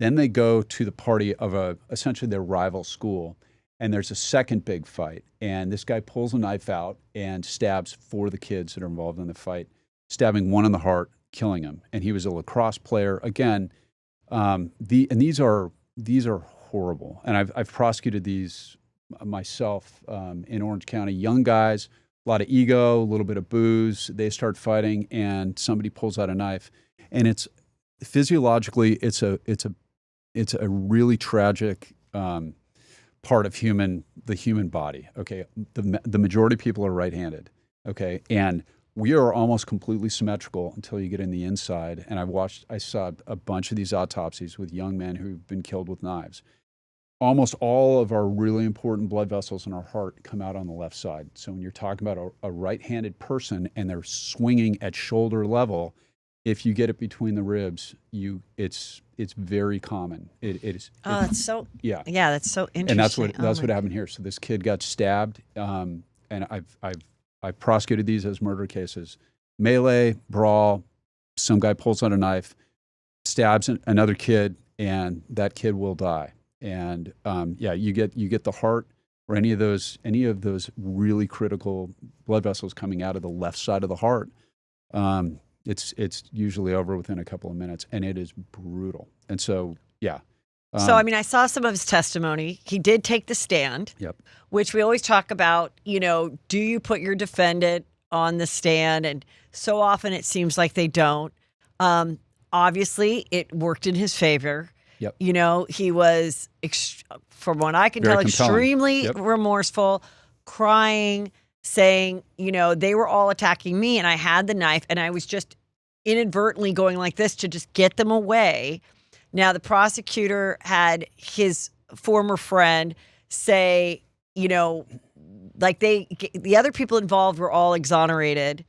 Then they go to the party of essentially their rival school, and there's a second big fight. And this guy pulls a knife out and stabs 4 of the kids that are involved in the fight, stabbing one in the heart, killing him. And he was a lacrosse player. Again, these are horrible. And I've prosecuted these myself in Orange County. Young guys, a lot of ego, a little bit of booze. They start fighting, and somebody pulls out a knife. And it's physiologically, it's a really tragic part of the human body. Okay, the majority of people are right-handed. Okay, and we are almost completely symmetrical until you get in the inside. And I saw a bunch of these autopsies with young men who've been killed with knives. Almost all of our really important blood vessels in our heart come out on the left side. So when you're talking about a right-handed person and they're swinging at shoulder level, if you get it between the ribs, it's very common. That's so interesting. And that's what happened here. So this kid got stabbed, and I've prosecuted these as murder cases. Melee, brawl, some guy pulls out a knife, stabs another kid, and that kid will die. And you get the heart or any of those really critical blood vessels coming out of the left side of the heart. It's usually over within a couple of minutes, and it is brutal. And so, yeah. So, I mean, I saw some of his testimony. He did take the stand, which we always talk about, do you put your defendant on the stand? And so often it seems like they don't. Obviously, it worked in his favor. Yep. He was, from what I can tell, extremely remorseful, crying, saying, they were all attacking me and I had the knife and I was just inadvertently going like this to just get them away. Now, the prosecutor had his former friend say, like the other people involved were all exonerated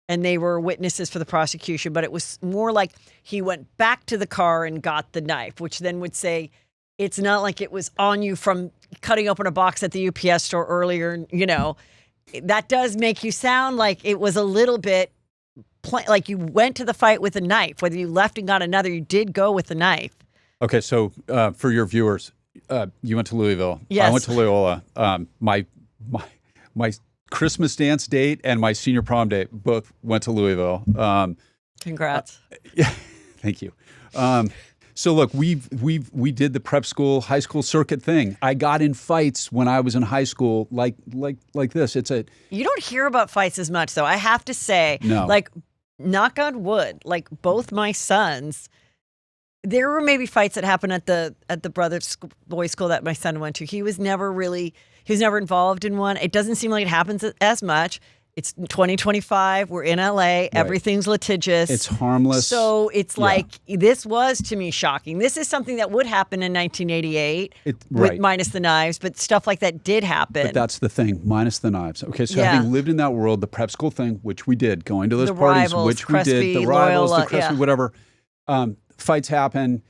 and they were witnesses for the prosecution, but it was more like he went back to the car and got the knife, which then would say it's not like it was on you from cutting open a box at the UPS store earlier, That does make you sound like it was a little bit like you went to the fight with a knife. Whether you left and got another, you did go with the knife. Okay, so for your viewers, you went to Louisville. Yes. I went to Loyola. My Christmas dance date and my senior prom date both went to Louisville. Congrats. Yeah, thank you. So look, we did the prep school, high school circuit thing. I got in fights when I was in high school, like this. You don't hear about fights as much, though. I have to say, knock on wood, like both my sons. There were maybe fights that happened at the boys' school that my son went to. He was never involved in one. It doesn't seem like it happens as much. It's 2025. We're in LA. Everything's litigious. It's harmless. So it's like, this was to me shocking. This is something that would happen in 1988 with minus the knives, but stuff like that did happen. But that's the thing, minus the knives. Okay, so having lived in that world, the prep school thing, which we did, going to those parties, rivals, which Crespi, we did, the rivals, Loyola, the Crespi, whatever, fights happen,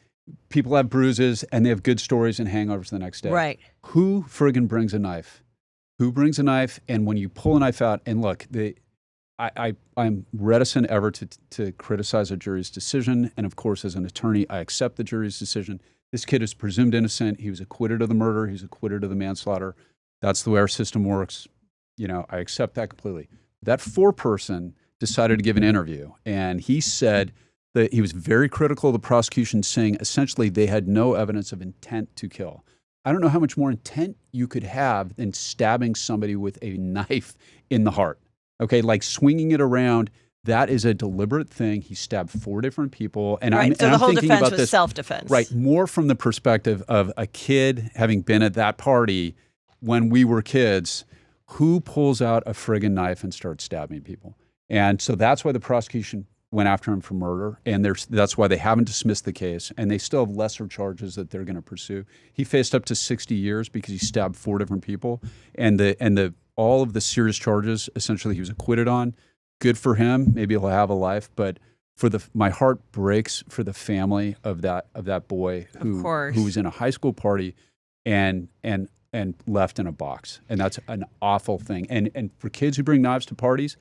people have bruises, and they have good stories and hangovers the next day. Right. Who friggin' brings a knife? Who brings a knife? And when you pull a knife out, and look, I'm reticent ever to criticize a jury's decision. And of course, as an attorney, I accept the jury's decision. This kid is presumed innocent. He was acquitted of the murder. He was acquitted of the manslaughter. That's the way our system works. You know, I accept that completely. That foreperson decided to give an interview, and he said that he was very critical of the prosecution, saying essentially they had no evidence of intent to kill. I don't know how much more intent you could have than stabbing somebody with a knife in the heart. Okay, like swinging it around, that is a deliberate thing. He stabbed 4 different people. And I'm, so and the I'm whole thinking defense about was this, self-defense. Right, more from the perspective of a kid having been at that party when we were kids, who pulls out a friggin' knife and starts stabbing people? And so that's why the prosecution went after him for murder, and that's why they haven't dismissed the case, and they still have lesser charges that they're going to pursue. He faced up to 60 years because he stabbed 4 different people, and all of the serious charges, essentially, he was acquitted on. Good for him. Maybe he'll have a life, but my heart breaks for the family of that boy who was in a high school party and left in a box, and that's an awful thing. And for kids who bring knives to parties.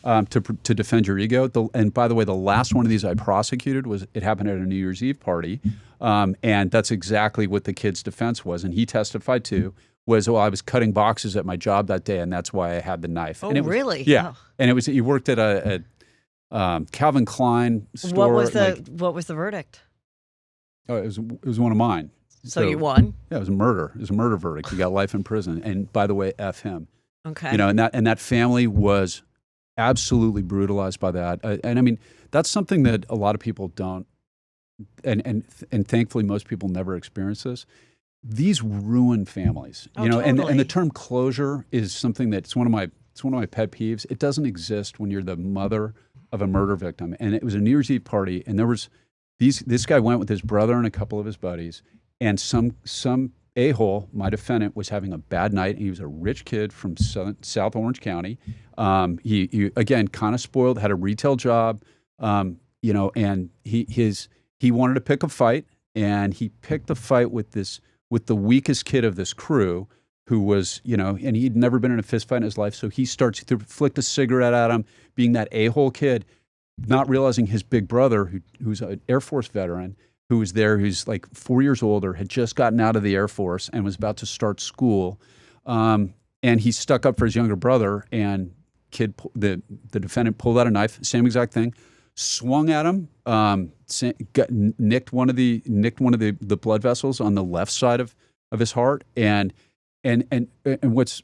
To defend your ego. And by the way, the last one of these I prosecuted it happened at a New Year's Eve party. And that's exactly what the kid's defense was. And he testified to was, I was cutting boxes at my job that day, and that's why I had the knife. Oh, and it was, really? Yeah. Oh. And he worked at a Calvin Klein store. What was the verdict? Oh, it was one of mine. So you won? Yeah, it was a murder. It was a murder verdict. He got life in prison. And by the way, F him. Okay. You know, and that family was absolutely brutalized by that. And I mean, that's something that a lot of people don't, and thankfully most people never experience this. These ruin families, you know, totally. and the term closure is something that's one of my pet peeves. It doesn't exist when you're the mother of a murder victim. And it was a New Year's Eve party, and there was this guy went with his brother and a couple of his buddies, and some a-hole, my defendant, was having a bad night. He was a rich kid from South Orange County. He again, kind of spoiled, had a retail job, you know, and he wanted to pick a fight, and he picked a fight with the weakest kid of this crew, who was, you know, and he'd never been in a fist fight in his life. So he starts to flick a cigarette at him, being that a-hole kid, not realizing his big brother, who's an Air Force veteran, who was there, who's like 4 years older, had just gotten out of the Air Force and was about to start school. And he stuck up for his younger brother, and the defendant pulled out a knife, same exact thing, swung at him, nicked one of the blood vessels on the left side of his heart. And what's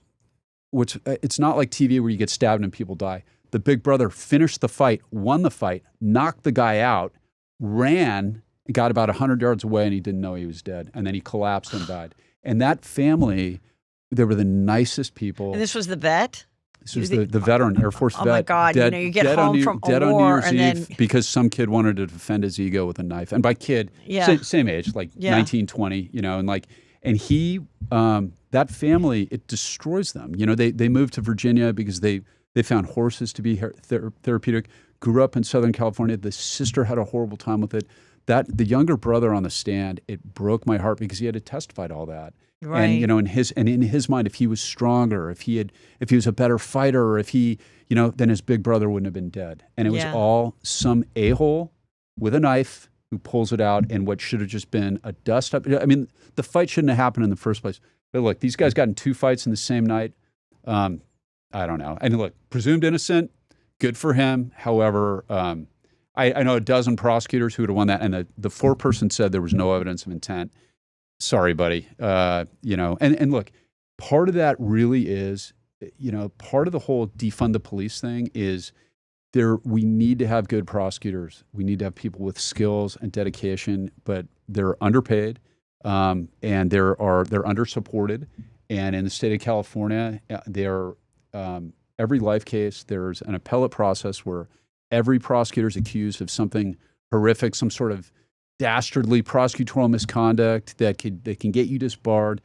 it's not like TV where you get stabbed and people die. The big brother finished the fight, won the fight, knocked the guy out, ran, got about 100 yards away, and he didn't know he was dead. And then he collapsed and died. And that family, they were the nicest people. And this was the vet? This was the veteran, Air Force vet. Oh, my God. Dead, you get home from a dead war, on New Year's Eve because some kid wanted to defend his ego with a knife. And by kid, same age, like 19, 20, you know, and he, that family, it destroys them. You know, they moved to Virginia because they found horses to be therapeutic, grew up in Southern California. The sister had a horrible time with it. The younger brother on the stand, it broke my heart because he had to testify to all that. Right. And you know, in his mind, if he was stronger, if he was a better fighter, or if he, you know, then his big brother wouldn't have been dead. And it was all some a-hole with a knife who pulls it out, and what should have just been a dust up. I mean, the fight shouldn't have happened in the first place. But look, these guys got in 2 fights in the same night. I don't know. And look, presumed innocent, good for him. However, I know a dozen prosecutors who would have won that, and the foreperson said there was no evidence of intent. Sorry, buddy. You know, and look, part of that really is, you know, part of the whole defund the police thing is we need to have good prosecutors. We need to have people with skills and dedication, but they're underpaid, and they're undersupported. And in the state of California, they're every life case, there's an appellate process where every prosecutor is accused of something horrific, some sort of dastardly prosecutorial misconduct that can get you disbarred.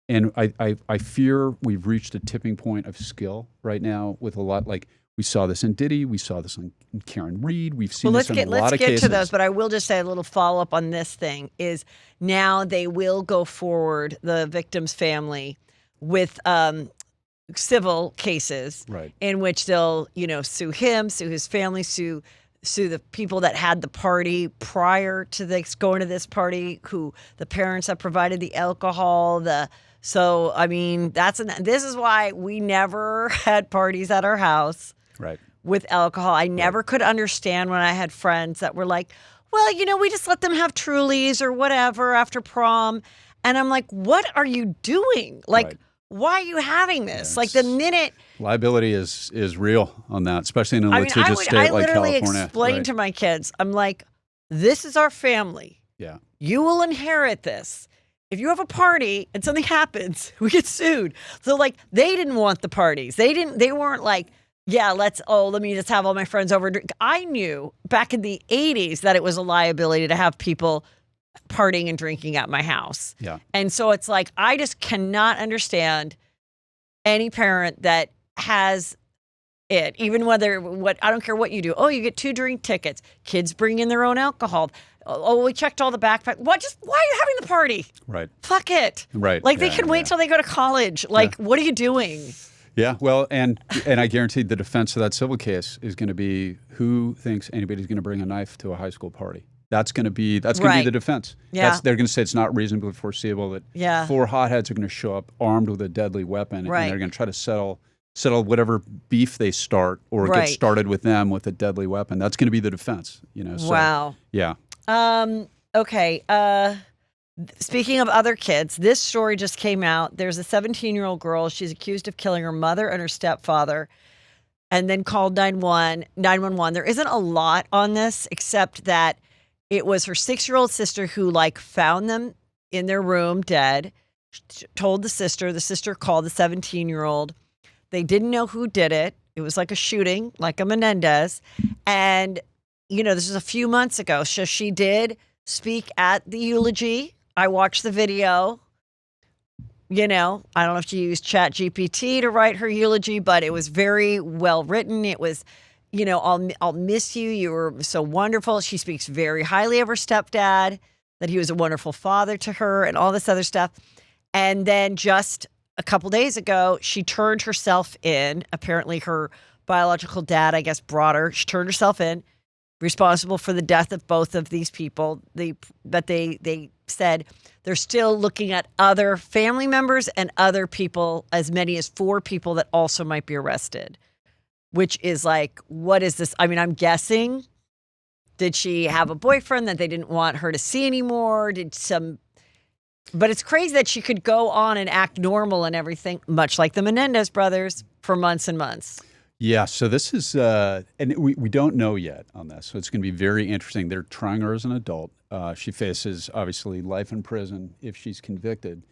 And I fear we've reached a tipping point of skill right now with a lot. Like we saw this in Diddy, we saw this in Karen Reed, we've seen this in a lot of cases. Let's get to those, but I will just say a little follow up on this thing is now they will go forward, the victim's family, with civil cases, right, in which they'll sue him, sue his family, sue the people that had the party prior to this going to this party, who the parents that provided the alcohol. So I mean this is why we never had parties at our house, right, with alcohol. I never could understand when I had friends that were like, well, we just let them have Trulies or whatever after prom, and I'm like, what are you doing? Like. Right. Why are you having this? Yes. Like the minute liability is real on that, especially in a litigious state like California. I literally explain to my kids, I'm like, this is our family. Yeah. You will inherit this. If you have a party and something happens, we get sued. So like they didn't want the parties. They weren't like, yeah, let me just have all my friends over and drink. I knew back in the 80s that it was a liability to have people partying and drinking at my house. Yeah. And so it's like, I just cannot understand any parent that has it, even I don't care what you do. Oh, you get 2 drink tickets. Kids bring in their own alcohol. Oh, we checked all the backpack. Why are you having the party? Right. Fuck it. Right. Like they can wait till they go to college. Like, what are you doing? Yeah, well, and I guarantee the defense of that civil case is going to be who thinks anybody's going to bring a knife to a high school party. That's going to be the defense. Yeah. They're going to say it's not reasonably foreseeable that 4 hotheads are going to show up armed with a deadly weapon, and they're going to try to settle whatever beef they start or get started with them with a deadly weapon. That's going to be the defense. So, wow. Yeah. Okay. Speaking of other kids, this story just came out. There's a 17-year-old girl. She's accused of killing her mother and her stepfather, and then called 911. There isn't a lot on this except that it was her 6-year-old sister who found them in their room dead, told the sister called the 17-year-old. They didn't know who did it. It was like a shooting, like a Menendez. And, this was a few months ago. So she did speak at the eulogy. I watched the video. I don't know if she used ChatGPT to write her eulogy, but it was very well written. It was, I'll miss you. You were so wonderful. She speaks very highly of her stepdad, that he was a wonderful father to her and all this other stuff. And then just a couple days ago, she turned herself in. Apparently her biological dad, I guess, brought her. She turned herself in, responsible for the death of both of these people. But they said they're still looking at other family members and other people, as many as 4 people that also might be arrested. Which is like, what is this? I mean, I'm guessing, did she have a boyfriend that they didn't want her to see anymore? But it's crazy that she could go on and act normal and everything, much like the Menendez brothers, for months and months. Yeah, so this is, and we don't know yet on this, so it's going to be very interesting. They're trying her as an adult. She faces, obviously, life in prison if she's convicted.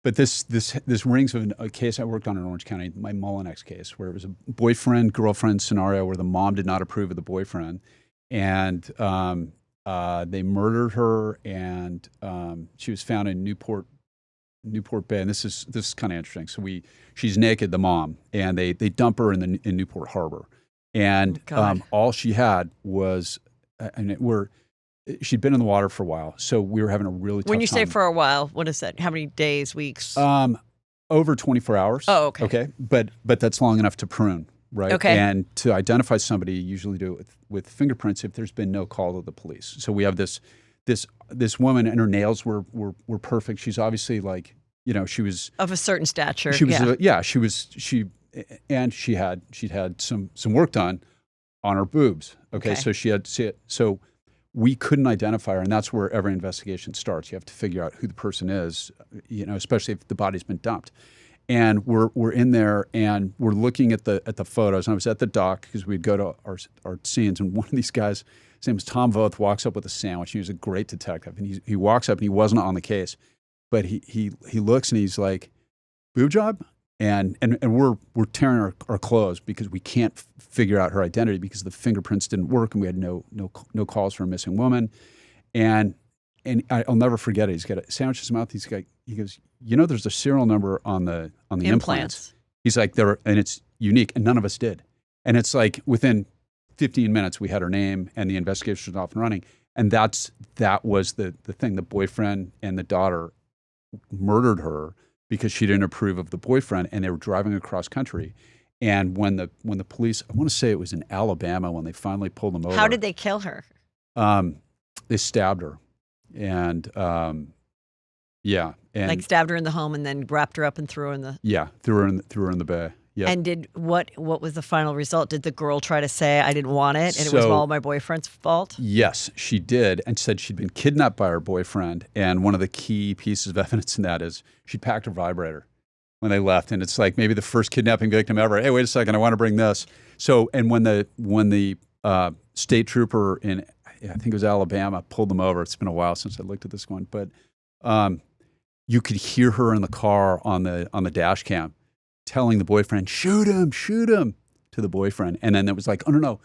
But this rings of a case I worked on in Orange County, my Mullinex case, where it was a boyfriend-girlfriend scenario where the mom did not approve of the boyfriend, and they murdered her, and she was found in Newport Bay. And this is kind of interesting. So she's naked, the mom, and they dump her in Newport Harbor, and all she had was, she'd been in the water for a while, so we were having a really tough time. When you say for a while, what is that? How many days, weeks? Over 24 hours. Oh, okay. Okay, but that's long enough to prune, right? Okay. And to identify somebody, you usually do it with fingerprints if there's been no call to the police. So we have this woman, and her nails were perfect. She's obviously she was of a certain stature. She was she'd had some work done on her boobs. Okay. So we couldn't identify her, and that's where every investigation starts. You have to figure out who the person is, especially if the body's been dumped. And we're in there, and we're looking at the photos. And I was at the dock because we'd go to our scenes, and one of these guys, his name was Tom Voth, walks up with a sandwich. He was a great detective, and he walks up, and he wasn't on the case, but he looks and he's like, "Boob job?" and we're tearing our clothes because we can't figure out her identity because the fingerprints didn't work and we had no calls for a missing woman. And I'll never forget it. He's got a sandwich in his mouth. He goes, there's a serial number on the implants. He's like, and it's unique, and none of us did. And it's like within 15 minutes, we had her name, and the investigation was off and running. And that was the thing. The boyfriend and the daughter murdered her because she didn't approve of the boyfriend, and they were driving across country. And when the police, I want to say it was in Alabama, when they finally pulled them over. How did they kill her? They stabbed her, and yeah, and like stabbed her in the home and then wrapped her up and threw her in the. Yeah, threw her in the bay. Yep. And what was the final result? Did the girl try to say, I didn't want it and it was all my boyfriend's fault? Yes, she did, and said she'd been kidnapped by her boyfriend. And one of the key pieces of evidence in that is she packed her vibrator when they left. And it's like maybe the first kidnapping victim ever. Hey, wait a second, I want to bring this. So, and when the state trooper in, I think it was Alabama, pulled them over. It's been a while since I looked at this one, but you could hear her in the car on the dash cam telling the boyfriend, shoot him, to the boyfriend. And then it was like, oh, no.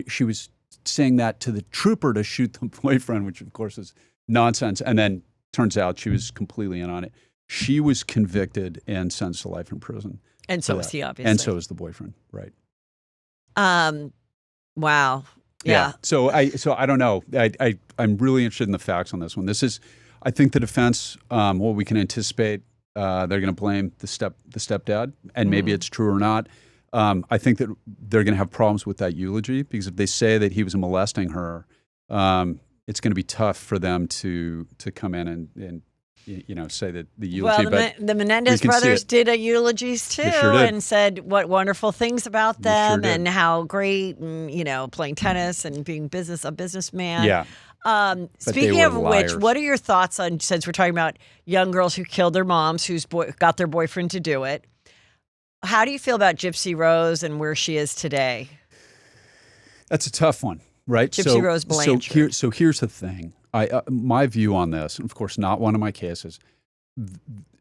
She was saying that to the trooper to shoot the boyfriend, which of course is nonsense. And then turns out she was completely in on it. She was convicted and sentenced to life in prison. And so was he, obviously. And so was the boyfriend, right. Wow. Yeah. So I don't know. I'm really interested in the facts on this one. I think the defense, we can anticipate, they're going to blame the stepdad, and maybe it's true or not. I think that they're going to have problems with that eulogy because if they say that he was molesting her, it's going to be tough for them to come in and say that the eulogy. Well, the Menendez Brothers did a eulogies too, and said what wonderful things about them and how great, and playing tennis and being a businessman. Yeah. Speaking of which, what are your thoughts on, since we're talking about young girls who killed their moms, who's got their boyfriend to do it? How do you feel about Gypsy Rose and where she is today? That's a tough one, right? Gypsy Rose Blanchard. So here's the thing. My view on this, and of course not one of my cases,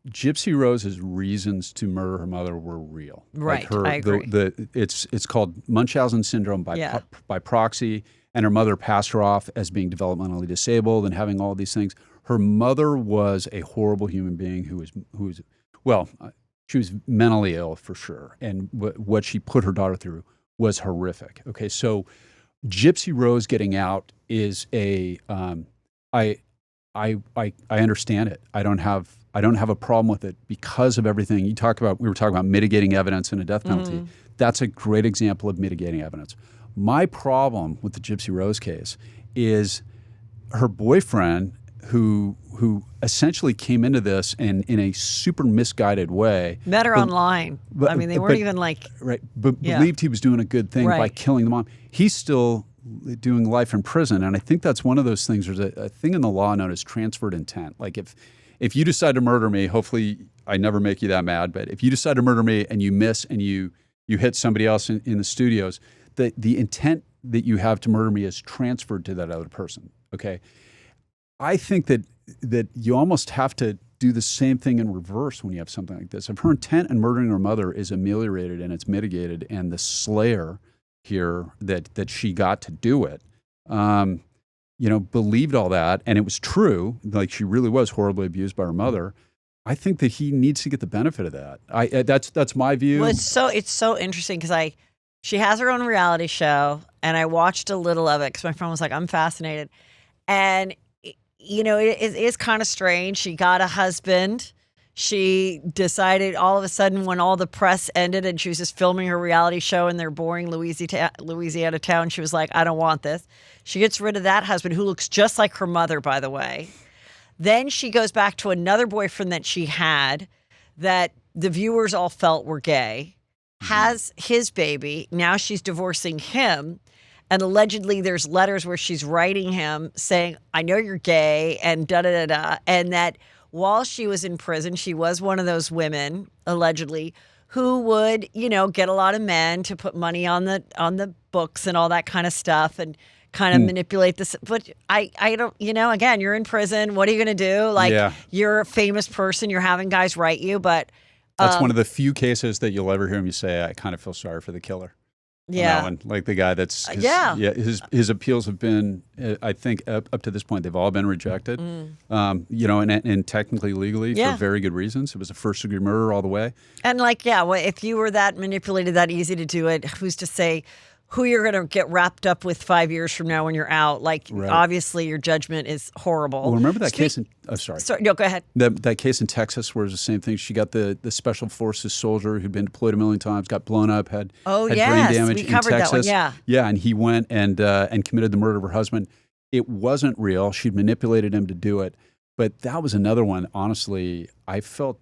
Gypsy Rose's reasons to murder her mother were real. Right, I agree. It's called Munchausen syndrome by proxy. And her mother passed her off as being developmentally disabled and having all these things. Her mother was a horrible human being who was she was mentally ill for sure. And what she put her daughter through was horrific. Okay, so Gypsy Rose getting out is I understand it. I don't have a problem with it because of everything you talk about. We were talking about mitigating evidence in a death penalty. Mm-hmm. That's a great example of mitigating evidence. My problem with the Gypsy Rose case is her boyfriend, who essentially came into this and in a super misguided way. Met her online. They weren't even like... Right, but believed he was doing a good thing by killing the mom. He's still doing life in prison, and I think that's one of those things. There's a thing in the law known as transferred intent. Like if you decide to murder me, hopefully I never make you that mad, but if you decide to murder me and you miss and you hit somebody else in the studios... The intent that you have to murder me is transferred to that other person, okay? I think that you almost have to do the same thing in reverse when you have something like this. If her intent in murdering her mother is ameliorated and it's mitigated, and the slayer here that she got to do it, believed all that, and it was true, like she really was horribly abused by her mother, I think that he needs to get the benefit of that. That's my view. Well, it's so interesting because she has her own reality show, and I watched a little of it because my friend was like, I'm fascinated. And, it is kind of strange. She got a husband. She decided all of a sudden when all the press ended and she was just filming her reality show in their boring Louisiana town, she was like, I don't want this. She gets rid of that husband, who looks just like her mother, by the way. Then she goes back to another boyfriend that she had that the viewers all felt were gay. Has his baby. Now she's divorcing him. And allegedly there's letters where she's writing him saying, I know you're gay and da-da-da-da. And that while she was in prison, she was one of those women, allegedly, who would, get a lot of men to put money on the books and all that kind of stuff and kind of manipulate this. But I don't, again, you're in prison. What are you going to do? You're a famous person. You're having guys write you. But That's one of the few cases that you'll ever hear me say, I kind of feel sorry for the killer. Yeah. On that one. Like the guy that's his appeals have been, I think up to this point they've all been rejected. And technically legally for very good reasons. It was a first degree murder all the way. And if you were that manipulated, that easy to do it, who's to say who you're going to get wrapped up with 5 years from now when you're out? Obviously your judgment is horrible. Well, remember that case in Sorry, no, go ahead. That case in Texas where it was the same thing. She got the special forces soldier who'd been deployed a million times, got blown up, had brain damage we covered in Texas. That one, yeah, and he went and committed the murder of her husband. It wasn't real. She'd manipulated him to do it. But that was another one. Honestly, I felt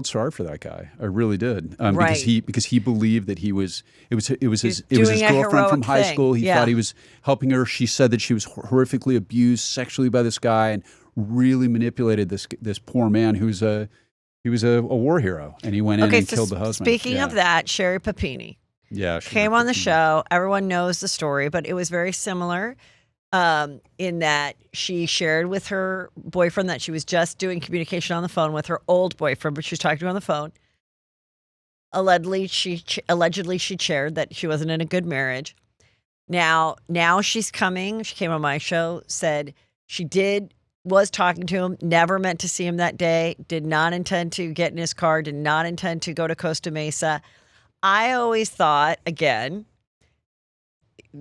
sorry for that guy. I really did. Because he believed that it was his girlfriend from high school. He thought he was helping her. She said that she was horrifically abused sexually by this guy and really manipulated this poor man he was a war hero, and he went in and killed the husband. Speaking of that, Sherri Papini came on the show. Everyone knows the story, but it was very similar. In that she shared with her boyfriend that she was just doing communication on the phone with her old boyfriend, but she was talking to him on the phone. Allegedly, she shared that she wasn't in a good marriage. Now she's coming. She came on my show, said she was talking to him, never meant to see him that day, did not intend to get in his car, did not intend to go to Costa Mesa. I always thought, again,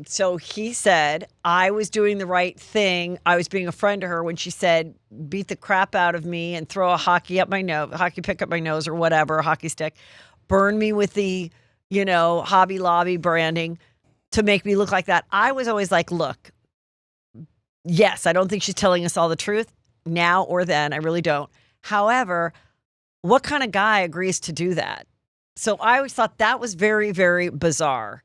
so he said, I was doing the right thing. I was being a friend to her when she said, beat the crap out of me and throw a hockey pick up my nose or whatever, a hockey stick, burn me with the, Hobby Lobby branding to make me look like that. I was always like, look, yes, I don't think she's telling us all the truth now or then. I really don't. However, what kind of guy agrees to do that? So I always thought that was very, very bizarre.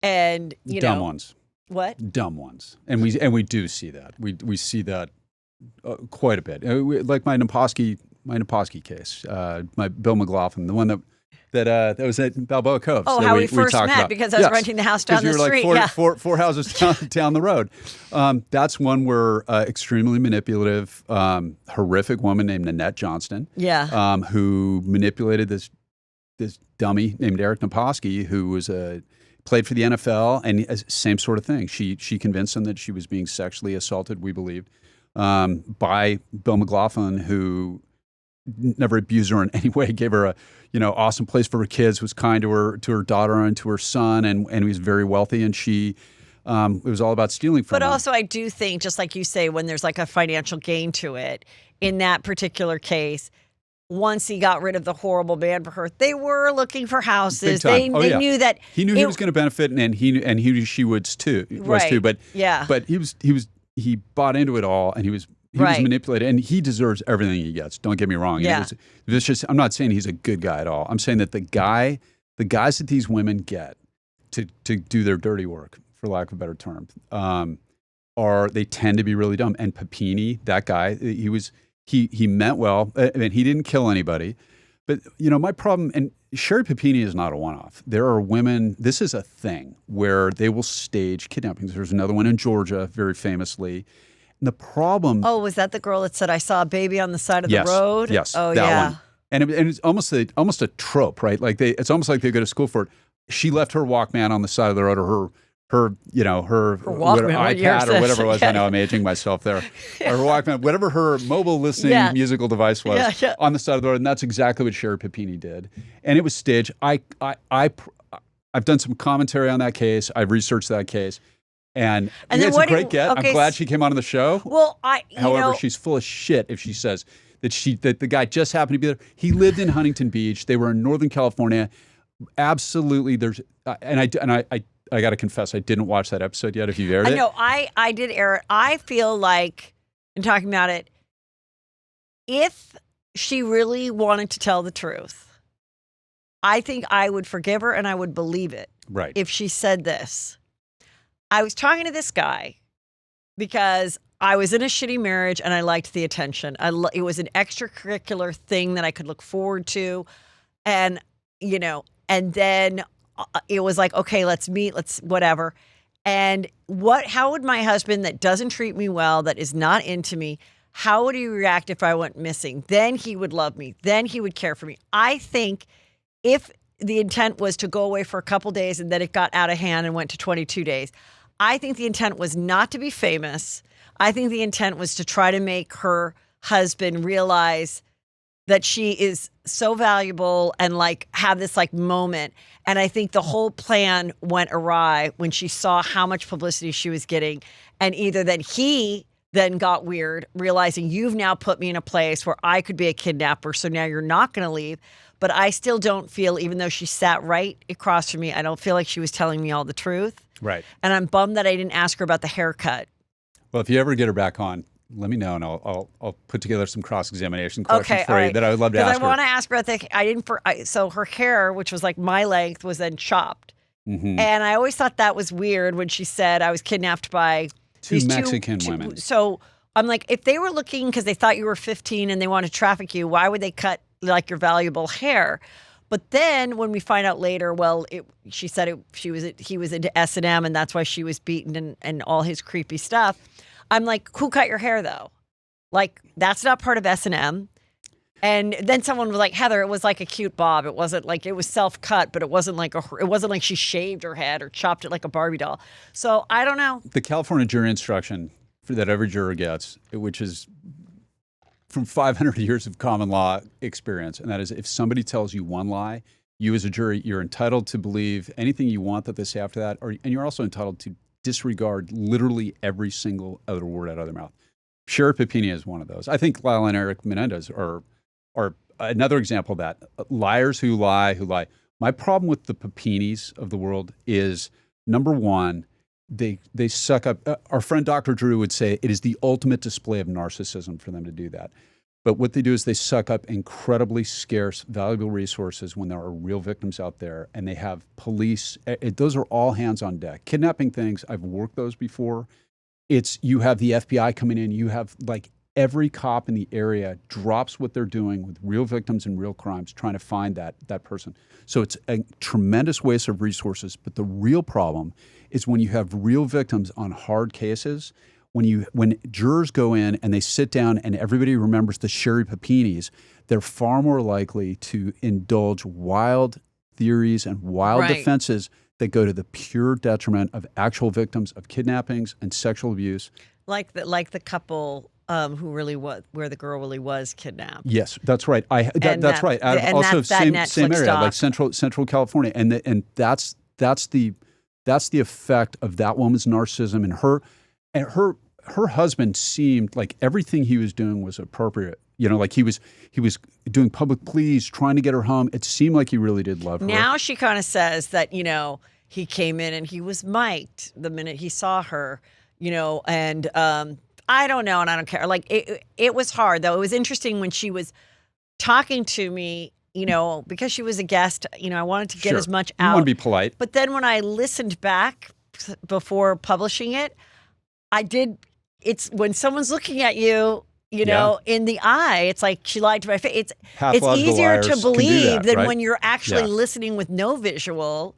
And dumb ones. What? Dumb ones. And we do see that. We see that quite a bit. Like my Naposki case, my Bill McLaughlin, the one that was at Balboa Cove. Oh, how we first met about. Because I was renting the house down the street. Like four houses down the road. That's one where extremely manipulative, horrific woman named Nanette Johnston. Yeah. Who manipulated this dummy named Eric Naposki, who was played for the NFL, and same sort of thing. She convinced him that she was being sexually assaulted, we believed, by Bill McLaughlin, who never abused her in any way, gave her a awesome place for her kids, was kind to her daughter and to her son, and he was very wealthy, and she it was all about stealing from But him. also I do think, just like you say, when there's like a financial gain to it, in that particular case, once he got rid of the horrible man for her, they were looking for houses. They knew that he knew he was going to benefit, and he knew she would too. But he bought into it all, and he was manipulated, and he deserves everything he gets. Don't get me wrong. Yeah. I'm not saying he's a good guy at all. I'm saying that the guys that these women get to do their dirty work, for lack of a better term, they tend to be really dumb. And Papini, that guy, He meant well. I mean, he didn't kill anybody. But, my problem, and Sherri Papini is not a one-off. There are women, this is a thing, where they will stage kidnappings. There's another one in Georgia, very famously. And the problem... Oh, was that the girl that said, I saw a baby on the side of the road? Yes, oh, that one. And it's almost a trope, right? Like it's almost like they go to school for it. She left her Walkman on the side of the road, or her Walkman, iPad or whatever it was. I know I'm aging myself there. Or her Walkman, whatever her mobile listening musical device was, on the side of the road. And that's exactly what Sherri Papini did. And it was staged. I've done some commentary on that case. I've researched that case. And it's a great get. I'm glad she came on the show. Well, However, she's full of shit if she says that the guy just happened to be there. He lived in Huntington Beach. They were in Northern California. Absolutely. I got to confess, I didn't watch that episode yet. If you've aired it. No, I did air it. I feel like, in talking about it, if she really wanted to tell the truth, I think I would forgive her and I would believe it. Right. If she said this. I was talking to this guy because I was in a shitty marriage and I liked the attention. It was an extracurricular thing that I could look forward to. And, and then it was like, okay, let's meet, let's whatever. And how would my husband that doesn't treat me well, that is not into me, how would he react if I went missing? Then he would love me. Then he would care for me. I think if the intent was to go away for a couple days and then it got out of hand and went to 22 days, I think the intent was not to be famous. I think the intent was to try to make her husband realize that she is so valuable and like have this like moment. And I think the whole plan went awry when she saw how much publicity she was getting. And either that he then got weird, realizing you've now put me in a place where I could be a kidnapper. So now you're not going to leave. But I still don't feel, even though she sat right across from me, I don't feel like she was telling me all the truth. Right. And I'm bummed that I didn't ask her about the haircut. Well, if you ever get her back on, let me know, and I'll put together some cross-examination questions for you that I would love to ask her. Because I want to ask her about so her hair, which was like my length, was then chopped. Mm-hmm. And I always thought that was weird when she said I was kidnapped by two Mexican women. So I'm like, if they were looking because they thought you were 15 and they wanted to traffic you, why would they cut like your valuable hair? But then when we find out later, well, she said he was into S&M and that's why she was beaten and all his creepy stuff. I'm like, who cut your hair though? Like, that's not part of S&M. And then someone was like, Heather, it was like a cute bob. It wasn't like, it was self-cut, but it wasn't like she shaved her head or chopped it like a Barbie doll. So I don't know. The California jury instruction that every juror gets, which is from 500 years of common law experience, and that is if somebody tells you one lie, you as a jury, you're entitled to believe anything you want that they say after that, and you're also entitled to disregard literally every single other word out of their mouth. Sherri Papini is one of those. I think Lyle and Eric Menendez are another example of that. Liars who lie. My problem with the Papinis of the world is, number one, they suck up. Our friend Dr. Drew would say it is the ultimate display of narcissism for them to do that. But what they do is they suck up incredibly scarce, valuable resources when there are real victims out there, and they have police. Those are all hands on deck. Kidnapping things, I've worked those before. You have the FBI coming in. You have like every cop in the area drops what they're doing with real victims and real crimes, trying to find that person. So it's a tremendous waste of resources. But the real problem is when you have real victims on hard cases. When jurors go in and they sit down and everybody remembers the Sherri Papinis, they're far more likely to indulge wild theories and wild defenses that go to the pure detriment of actual victims of kidnappings and sexual abuse. Like the couple who really was, where the girl really was kidnapped. Yes, that's right. That's right. Also, same area, doc. Like Central California, and that's the effect of that woman's narcissism and her husband seemed like everything he was doing was appropriate. Like he was doing public pleas, trying to get her home. It seemed like he really did love her. Now she kind of says that, he came in and he was mic'd the minute he saw her, and I don't know, and I don't care. Like it was hard though. It was interesting when she was talking to me, because she was a guest, I wanted to get as much out. You want to be polite. But then when I listened back before publishing it, it's when someone's looking at you, in the eye, it's like she lied to my face. It's easier to believe than when you're actually listening with no visual,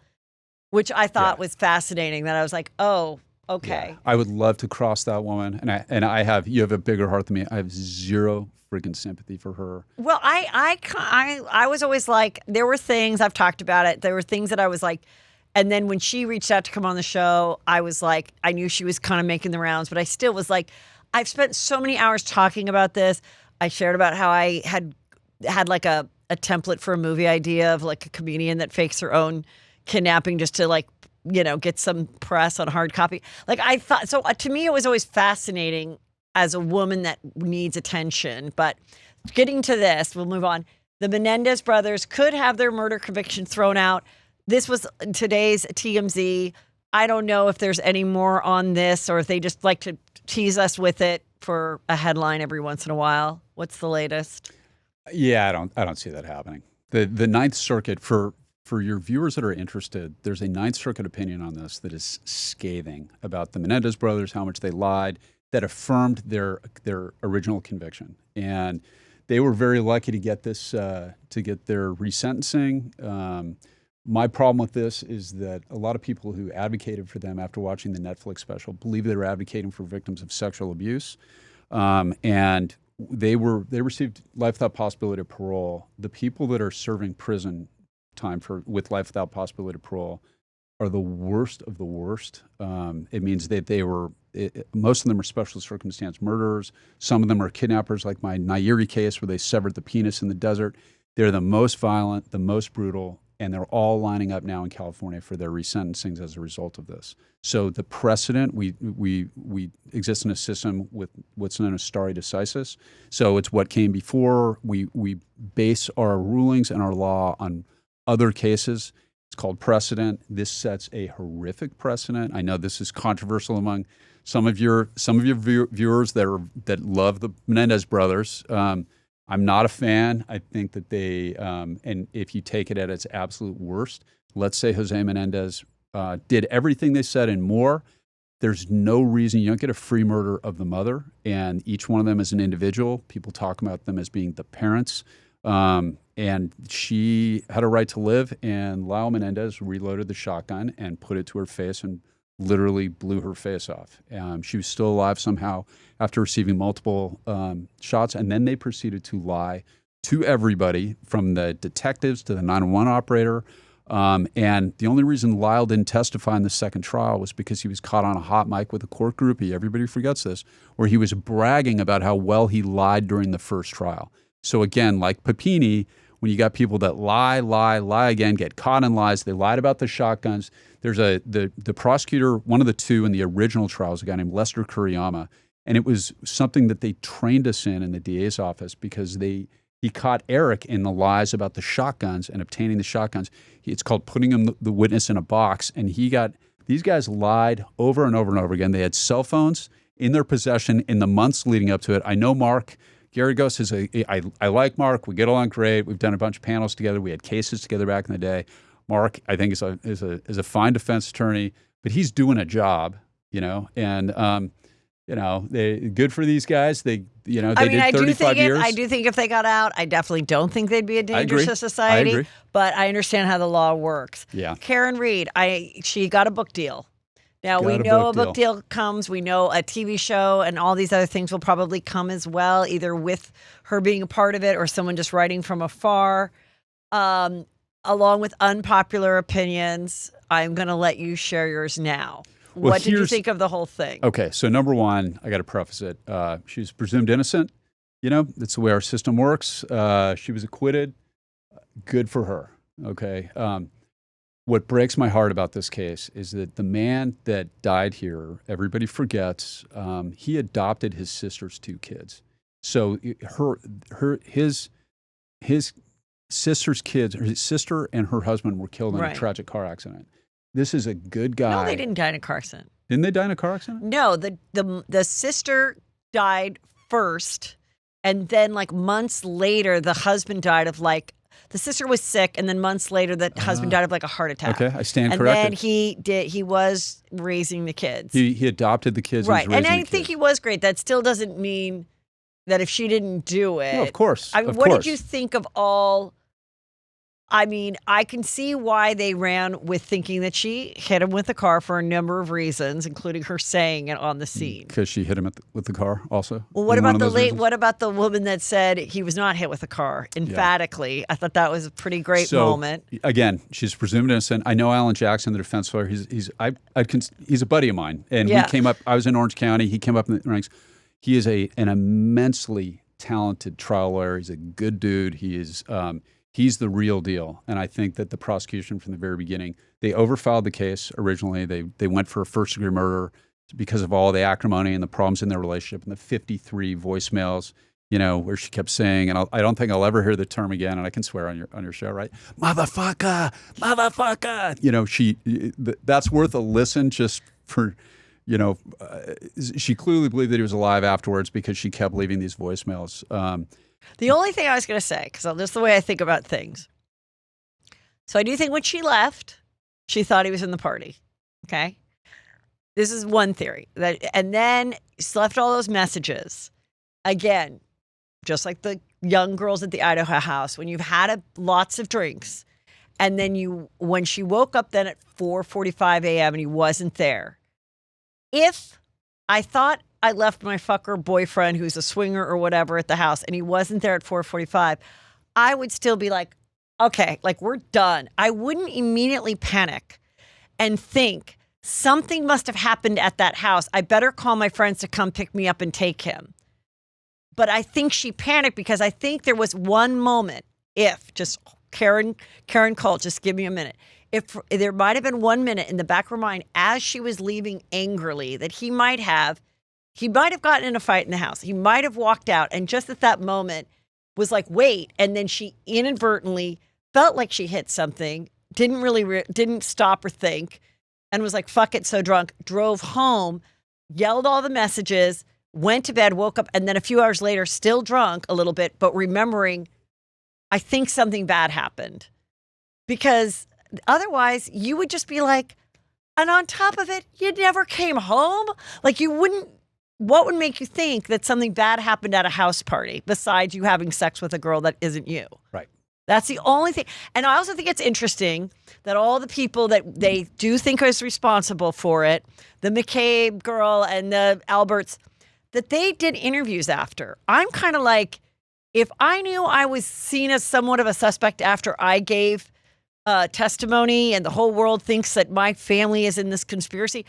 which I thought was fascinating. That I was like, oh, okay. Yeah. I would love to cross that woman, and you have a bigger heart than me. I have zero freaking sympathy for her. Well, I was always like, there were things, I've talked about it. There were things that I was like. And then when she reached out to come on the show, I was like, I knew she was kind of making the rounds, but I still was like, I've spent so many hours talking about this. I shared about how I had like a template for a movie idea of like a comedian that fakes her own kidnapping just to like, get some press on hard copy. Like I thought, so to me, it was always fascinating as a woman that needs attention. But getting to this, we'll move on. The Menendez brothers could have their murder conviction thrown out. This was today's TMZ. I don't know if there's any more on this or if they just like to tease us with it for a headline every once in a while. What's the latest? Yeah, I don't see that happening. The Ninth Circuit, for your viewers that are interested, there's a Ninth Circuit opinion on this that is scathing about the Menendez brothers, how much they lied, that affirmed their original conviction. And they were very lucky to get this, to get their resentencing. My problem with this is that a lot of people who advocated for them after watching the Netflix special believe they were advocating for victims of sexual abuse. And they received life without possibility of parole. The people that are serving prison time with life without possibility of parole are the worst of the worst. It means that most of them are special circumstance murderers. Some of them are kidnappers, like my Nairi case where they severed the penis in the desert. They're the most violent, the most brutal, and they're all lining up now in California for their resentencings as a result of this. So the precedent, we exist in a system with what's known as stare decisis. So it's what came before. We base our rulings and our law on other cases. It's called precedent. This sets a horrific precedent. I know this is controversial among some of your viewers that love the Menendez brothers. I'm not a fan. I think that they, and if you take it at its absolute worst, let's say Jose Menendez did everything they said and more. There's no reason you don't get a free murder of the mother, and each one of them is an individual. People talk about them as being the parents. And she had a right to live, and Lyle Menendez reloaded the shotgun and put it to her face and literally blew her face off. She was still alive somehow after receiving multiple shots, and then they proceeded to lie to everybody, from the detectives to the 911 operator. And the only reason Lyle didn't testify in the second trial was because he was caught on a hot mic with a court groupie. Everybody forgets this, where he was bragging about how well he lied during the first trial. So again, like Papini, when you got people that lie again, get caught in lies, they lied about the shotguns. There's the prosecutor, one of the two in the original trial, was a guy named Lester Kuriyama, and it was something that they trained us in the DA's office, because he caught Eric in the lies about the shotguns and obtaining the shotguns. It's called putting the witness in a box, and these guys lied over and over and over again. They had cell phones in their possession in the months leading up to it. I know Mark Garagos I like Mark. We get along great. We've done a bunch of panels together. We had cases together back in the day. Mark, I think, is a fine defense attorney, but he's doing a job, and they good for these guys. They did 35 years. I do think if they got out, I definitely don't think they'd be a danger to society. I agree. But I understand how the law works. Yeah. Karen Reed, she got a book deal. Now, we know a book deal comes. We know a TV show and all these other things will probably come as well, either with her being a part of it or someone just writing from afar. Along with unpopular opinions, I'm going to let you share yours now. Well, what did you think of the whole thing? Okay, so number one, I got to preface it. She was presumed innocent. That's the way our system works. She was acquitted. Good for her. Okay. What breaks my heart about this case is that the man that died here, everybody forgets, he adopted his sister's two kids. So his sister's kids, his sister and her husband, were killed in a tragic car accident. This is a good guy. No, they didn't die in a car accident. Didn't they die in a car accident? No, the sister died first, and then months later, the husband died of the sister was sick, and then months later, the husband died of a heart attack. Okay, I stand corrected. corrected. And then he was raising the kids. He adopted the kids. Right, and I think he was great. That still doesn't mean that if she didn't do it. No, of course. What did you think of all? I mean, I can see why they ran with thinking that she hit him with the car for a number of reasons, including her saying it on the scene. Because she hit him with the car also? Well, what about the woman that said he was not hit with a car emphatically? Yeah. I thought that was a pretty great moment. Again, she's presumed innocent. I know Alan Jackson, the defense lawyer. He's a buddy of mine. And we came up, I was in Orange County. He came up in the ranks. He is an immensely talented trial lawyer. He's a good dude. He is... He's the real deal. And I think that the prosecution from the very beginning, they overfiled the case originally. They went for a first-degree murder because of all the acrimony and the problems in their relationship and the 53 voicemails, where she kept saying, and I don't think I'll ever hear the term again, and I can swear on your show, right? Motherfucker. That's worth a listen just for, she clearly believed that he was alive afterwards because she kept leaving these voicemails. The only thing I was going to say, because that's the way I think about things. So I do think when she left, she thought he was in the party. Okay. This is one theory. And then she left all those messages. Again, just like the young girls at the Idaho house, when you've had lots of drinks, and then when she woke up then at 4:45 a.m. and he wasn't there. I thought I left my fucker boyfriend who's a swinger or whatever at the house and he wasn't there at 4:45, I would still be like, okay, like we're done. I wouldn't immediately panic and think something must have happened at that house. I better call my friends to come pick me up and take him. But I think she panicked because I think there was one moment, if just Karen Colt, just give me a minute. If there might have been 1 minute in the back of her mind as she was leaving angrily that he might have gotten in a fight in the house. He might have walked out and just at that moment was like, wait. And then she inadvertently felt like she hit something, didn't stop or think and was like, fuck it, so drunk, drove home, yelled all the messages, went to bed, woke up, and then a few hours later, still drunk a little bit, but remembering, I think something bad happened. Because otherwise, you would just be like, and on top of it, you never came home? Like you wouldn't, what would make you think that something bad happened at a house party besides you having sex with a girl that isn't you? Right. That's the only thing. And I also think it's interesting that all the people that they do think is responsible for it, the McCabe girl and the Alberts, that they did interviews after. I'm kind of like, if I knew I was seen as somewhat of a suspect after I gave testimony and the whole world thinks that my family is in this conspiracy,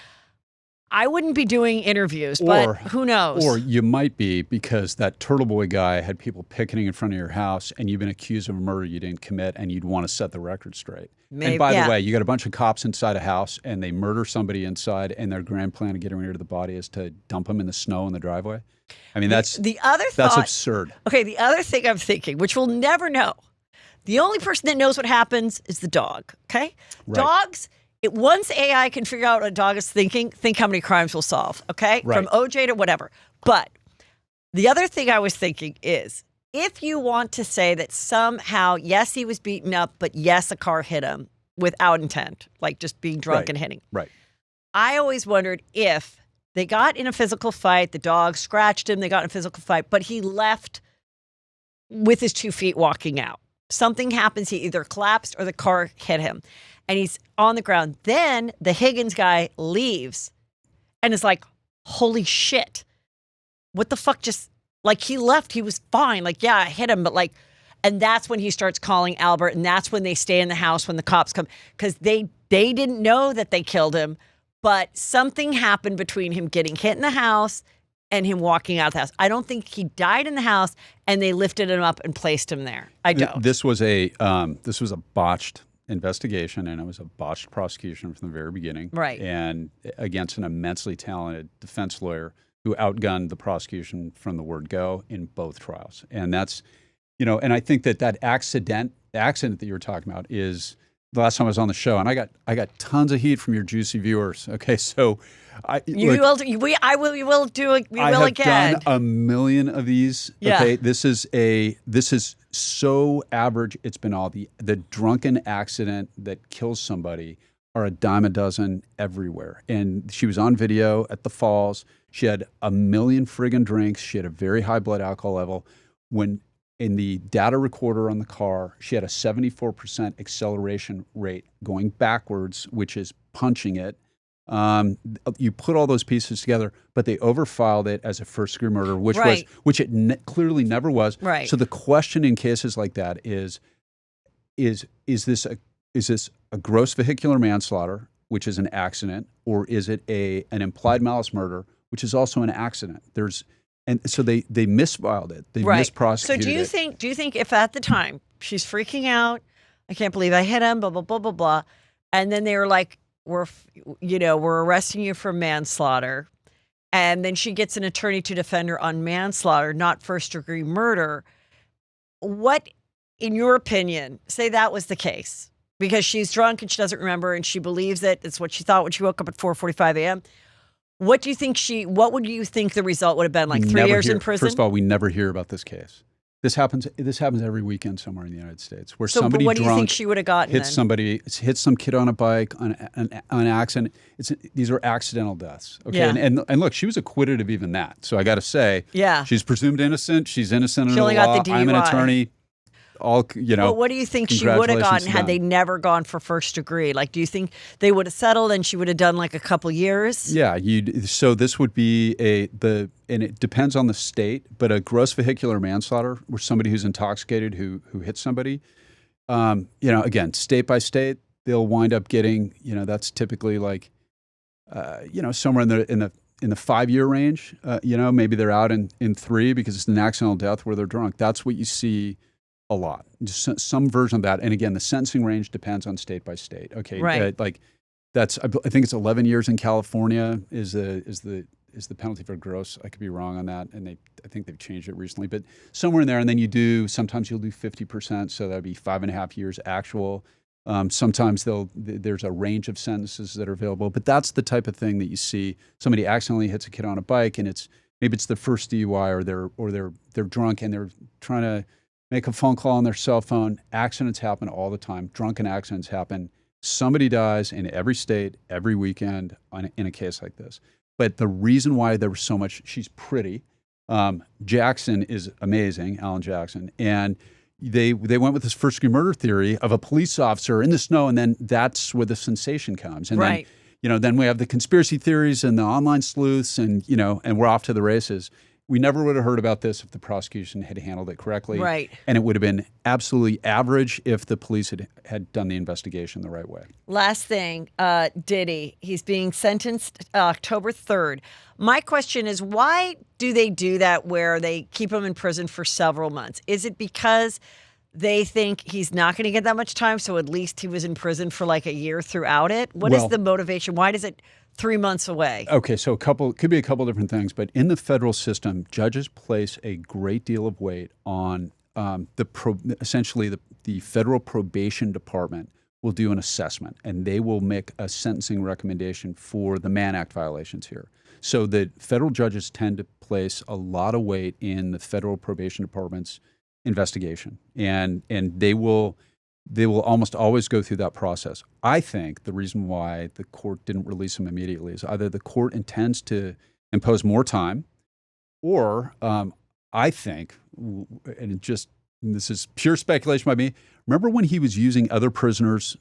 I wouldn't be doing interviews, but who knows? Or you might be because that Turtle Boy guy had people picketing in front of your house and you've been accused of a murder you didn't commit and you'd want to set the record straight. Maybe, and by the way, you got a bunch of cops inside a house and they murder somebody inside and their grand plan to get rid of the body is to dump them in the snow in the driveway. I mean, that's absurd. Okay, the other thing I'm thinking, which we'll never know, the only person that knows what happens is the dog, okay? Right. Dogs... Once AI can figure out what a dog is thinking, think how many crimes we'll solve, okay? Right. From OJ to whatever. But the other thing I was thinking is, if you want to say that somehow, yes, he was beaten up, but yes, a car hit him without intent, like just being drunk and hitting. Right. I always wondered if they got in a physical fight, the dog scratched him, they got in a physical fight, but he left with his 2 feet walking out. Something happens, he either collapsed or the car hit him. And he's on the ground. Then the Higgins guy leaves and is like, holy shit. What the fuck just, like he left, he was fine. Like, yeah, I hit him, but like, and that's when he starts calling Albert and that's when they stay in the house when the cops come. Because they didn't know that they killed him, but something happened between him getting hit in the house and him walking out of the house. I don't think he died in the house and they lifted him up and placed him there. I don't. This was a botched investigation and it was a botched prosecution from the very beginning. Right. And against an immensely talented defense lawyer who outgunned the prosecution from the word go in both trials. And that's, and I think that accident that you were talking about is the last time I was on the show and I got tons of heat from your juicy viewers. Okay. So we will again. I've done a million of these. Yeah. Okay. This is so average. It's been all the drunken accident that kills somebody are a dime a dozen everywhere. And she was on video at the falls. She had a million friggin' drinks. She had a very high blood alcohol level. When in the data recorder on the car, she had a 74% acceleration rate going backwards, which is punching it. You put all those pieces together, but they overfiled it as a first-degree murder, which clearly never was. Right. So the question in cases like that is this a gross vehicular manslaughter, which is an accident, or is it an implied malice murder, which is also an accident? So they misfiled it. They misprosecuted it. So do you think if at the time she's freaking out, I can't believe I hit him, blah blah blah blah blah, and then they were like, we're arresting you for manslaughter. And then she gets an attorney to defend her on manslaughter, not first degree murder. What, in your opinion, say that was the case because she's drunk and she doesn't remember and she believes it. It's what she thought when she woke up at 4:45 a.m. What would you think the result would have been? Like 3 years in prison? First of all, we never hear about this case. This happens every weekend somewhere in the United States where somebody what drunk do you think she would have gotten hits some kid on a bike on an accident. These are accidental deaths. Okay. Yeah. And look, she was acquitted of even that. So I got to say, yeah, she's presumed innocent. She's innocent she under only the law. got the DUI. I'm an attorney. all, you know. Well, what do you think she would have congratulations gotten to had them. they never gone for first degree? Like, do you think they would have settled and she would have done like a couple years? Yeah, so this would be and it depends on the state, but a gross vehicular manslaughter, where somebody who's intoxicated who hits somebody, you know, again, state by state, they'll wind up getting, you know, that's typically like, you know, somewhere in the 5-year range. You know, maybe they're out in 3 because it's an accidental death where they're drunk. That's what you see a lot, just some version of that. And again, the sentencing range depends on state by state. Okay, Right. like that's, I think it's 11 years in California is the penalty for gross. I could be wrong on that, and I think they've changed it recently, but somewhere in there. And then sometimes you'll do 50%, so that'd be 5.5 years actual. Sometimes there's a range of sentences that are available, but that's the type of thing that you see. Somebody accidentally hits a kid on a bike, and maybe it's the first DUI, or they're drunk and they're trying to make a phone call on their cell phone. Accidents happen all the time. Drunken accidents happen. Somebody dies in every state, every weekend in a case like this. But the reason why there was so much, she's pretty. Jackson is amazing, Alan Jackson, and they went with this first degree murder theory of a police officer in the snow, and then that's where the sensation comes. And Right. then, you know, then we have the conspiracy theories and the online sleuths, and you know, and we're off to the races. We never would have heard about this if the prosecution had handled it correctly. Right. And it would have been absolutely average if the police had done the investigation the right way. Last thing, Diddy, he's being sentenced October 3rd. My question is, why do they do that where they keep him in prison for several months? Is it because they think he's not going to get that much time, so at least he was in prison for like a year throughout it? What is the motivation? Why does it 3 months away? Okay, so could be a couple different things, but in the federal system, judges place a great deal of weight on essentially the federal probation department will do an assessment, and they will make a sentencing recommendation for the Mann Act violations here. So the federal judges tend to place a lot of weight in the federal probation department's investigation, and they will almost always go through that process. I think the reason why the court didn't release him immediately is either the court intends to impose more time, or I think, and this is pure speculation by me, remember when he was using other prisoners'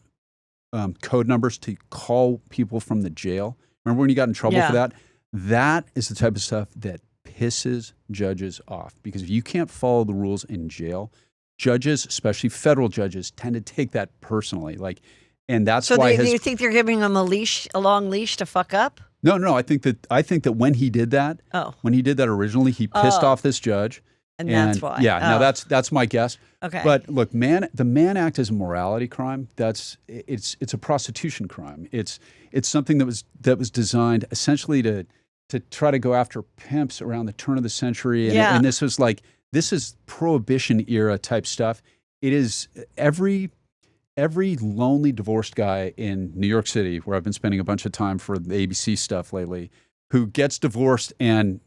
code numbers to call people from the jail? Remember when he got in trouble for that? That is the type of stuff that pisses judges off, because if you can't follow the rules in jail, judges, especially federal judges, tend to take that personally. And that's why. So you think they're giving him a long leash to fuck up? No. I think that when he did that, originally, he pissed off this judge, and that's why. Yeah. Now that's my guess. Okay. But look, the Mann Act is a morality crime. It's a prostitution crime. It's something that was designed essentially to try to go after pimps around the turn of the century, and this is Prohibition era type stuff. It is every lonely divorced guy in New York City, where I've been spending a bunch of time for the ABC stuff lately, who gets divorced and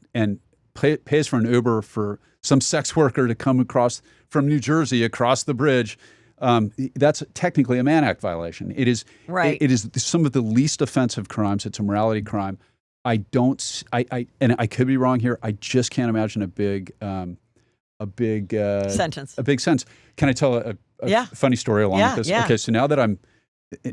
pays for an Uber for some sex worker to come across from New Jersey across the bridge. That's technically a Mann Act violation. It is right. It is some of the least offensive crimes. It's a morality crime. And I could be wrong here. I just can't imagine a big sentence. A big sentence. Can I tell a funny story along with this? Yeah. Okay, so now that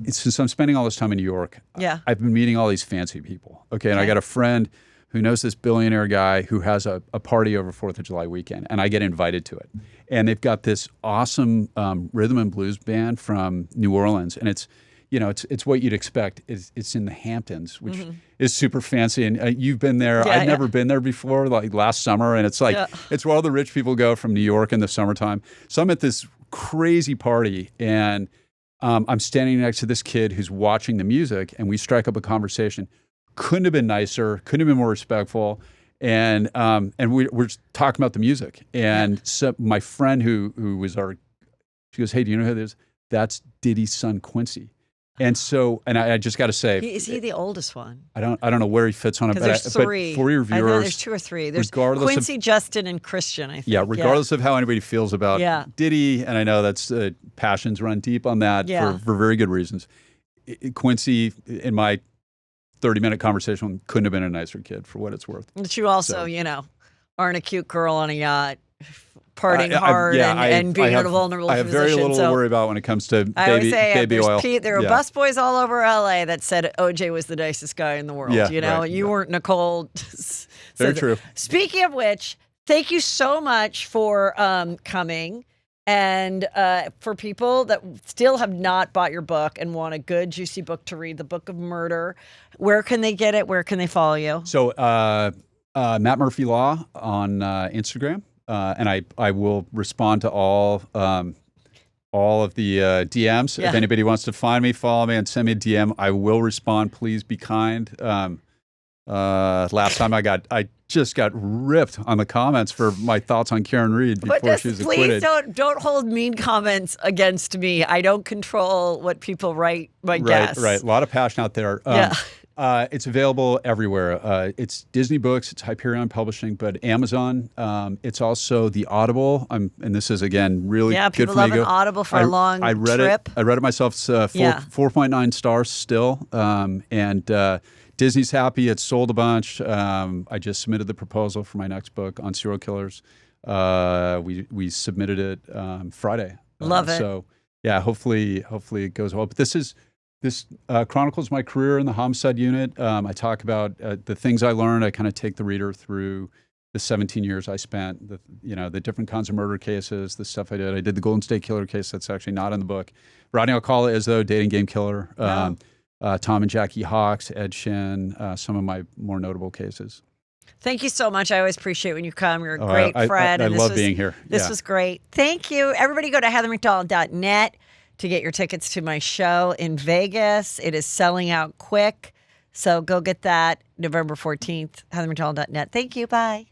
since I'm spending all this time in New York, I've been meeting all these fancy people. Okay, and I got a friend who knows this billionaire guy who has a party over 4th of July weekend, and I get invited to it. And they've got this awesome rhythm and blues band from New Orleans, and it's what you'd expect. It's in the Hamptons, which is super fancy. And you've been there. I've never been there before, like last summer. And it's it's where all the rich people go from New York in the summertime. So I'm at this crazy party, and I'm standing next to this kid who's watching the music, and we strike up a conversation. Couldn't have been nicer. Couldn't have been more respectful. And we're just talking about the music. And so my friend who was she goes, "Hey, do you know who that is? That's Diddy's son, Quincy." And so, I just got to say, is he the oldest one? I don't know where he fits on it, but there's 3. But for your I know viewers, there's 2 or 3. There's Quincy, Justin, and Christian. I think. Yeah, regardless of how anybody feels about Diddy, and I know that's passions run deep on that for very good reasons. Quincy, in my 30-minute conversation, couldn't have been a nicer kid, for what it's worth. But you also, aren't a cute girl on a yacht partying hard and being in a vulnerable position. I have very little to worry about when it comes to I always say, baby oil. There were busboys all over LA that said OJ was the nicest guy in the world. Yeah, you know, right. and you weren't Nicole. Very true. Speaking of which, thank you so much for coming. And for people that still have not bought your book and want a good, juicy book to read, The Book of Murder, where can they get it? Where can they follow you? So Matt Murphy Law on Instagram. And I will respond to all of the DMs. Yeah. If anybody wants to find me, follow me, and send me a DM, I will respond. Please be kind. Last time I just got ripped on the comments for my thoughts on Karen Reed before she was acquitted. Please don't hold mean comments against me. I don't control what people write. My guess. Right. A lot of passion out there. It's available everywhere. It's Disney Books, it's Hyperion Publishing, but Amazon. It's also the Audible. And this is again really good for me. People love an Audible for a long trip. I read it myself. It's 4.9 stars still. And Disney's happy. It's sold a bunch. I just submitted the proposal for my next book on serial killers. We submitted it Friday. Love it. So yeah, hopefully it goes well. But this chronicles my career in the homicide unit. I talk about the things I learned. I kind of take the reader through the 17 years I spent, the different kinds of murder cases, the stuff I did. I did the Golden State Killer case. That's actually not in the book. Rodney Alcala is, though, dating game killer. Wow. Tom and Jackie Hawks, Ed Shin, some of my more notable cases. Thank you so much. I always appreciate when you come. You're a great friend. I love being here. This was great. Thank you. Everybody go to heathermcdonald.net to get your tickets to my show in Vegas. It is selling out quick. So go get that November 14th, heathermcdonald.net. Thank you. Bye.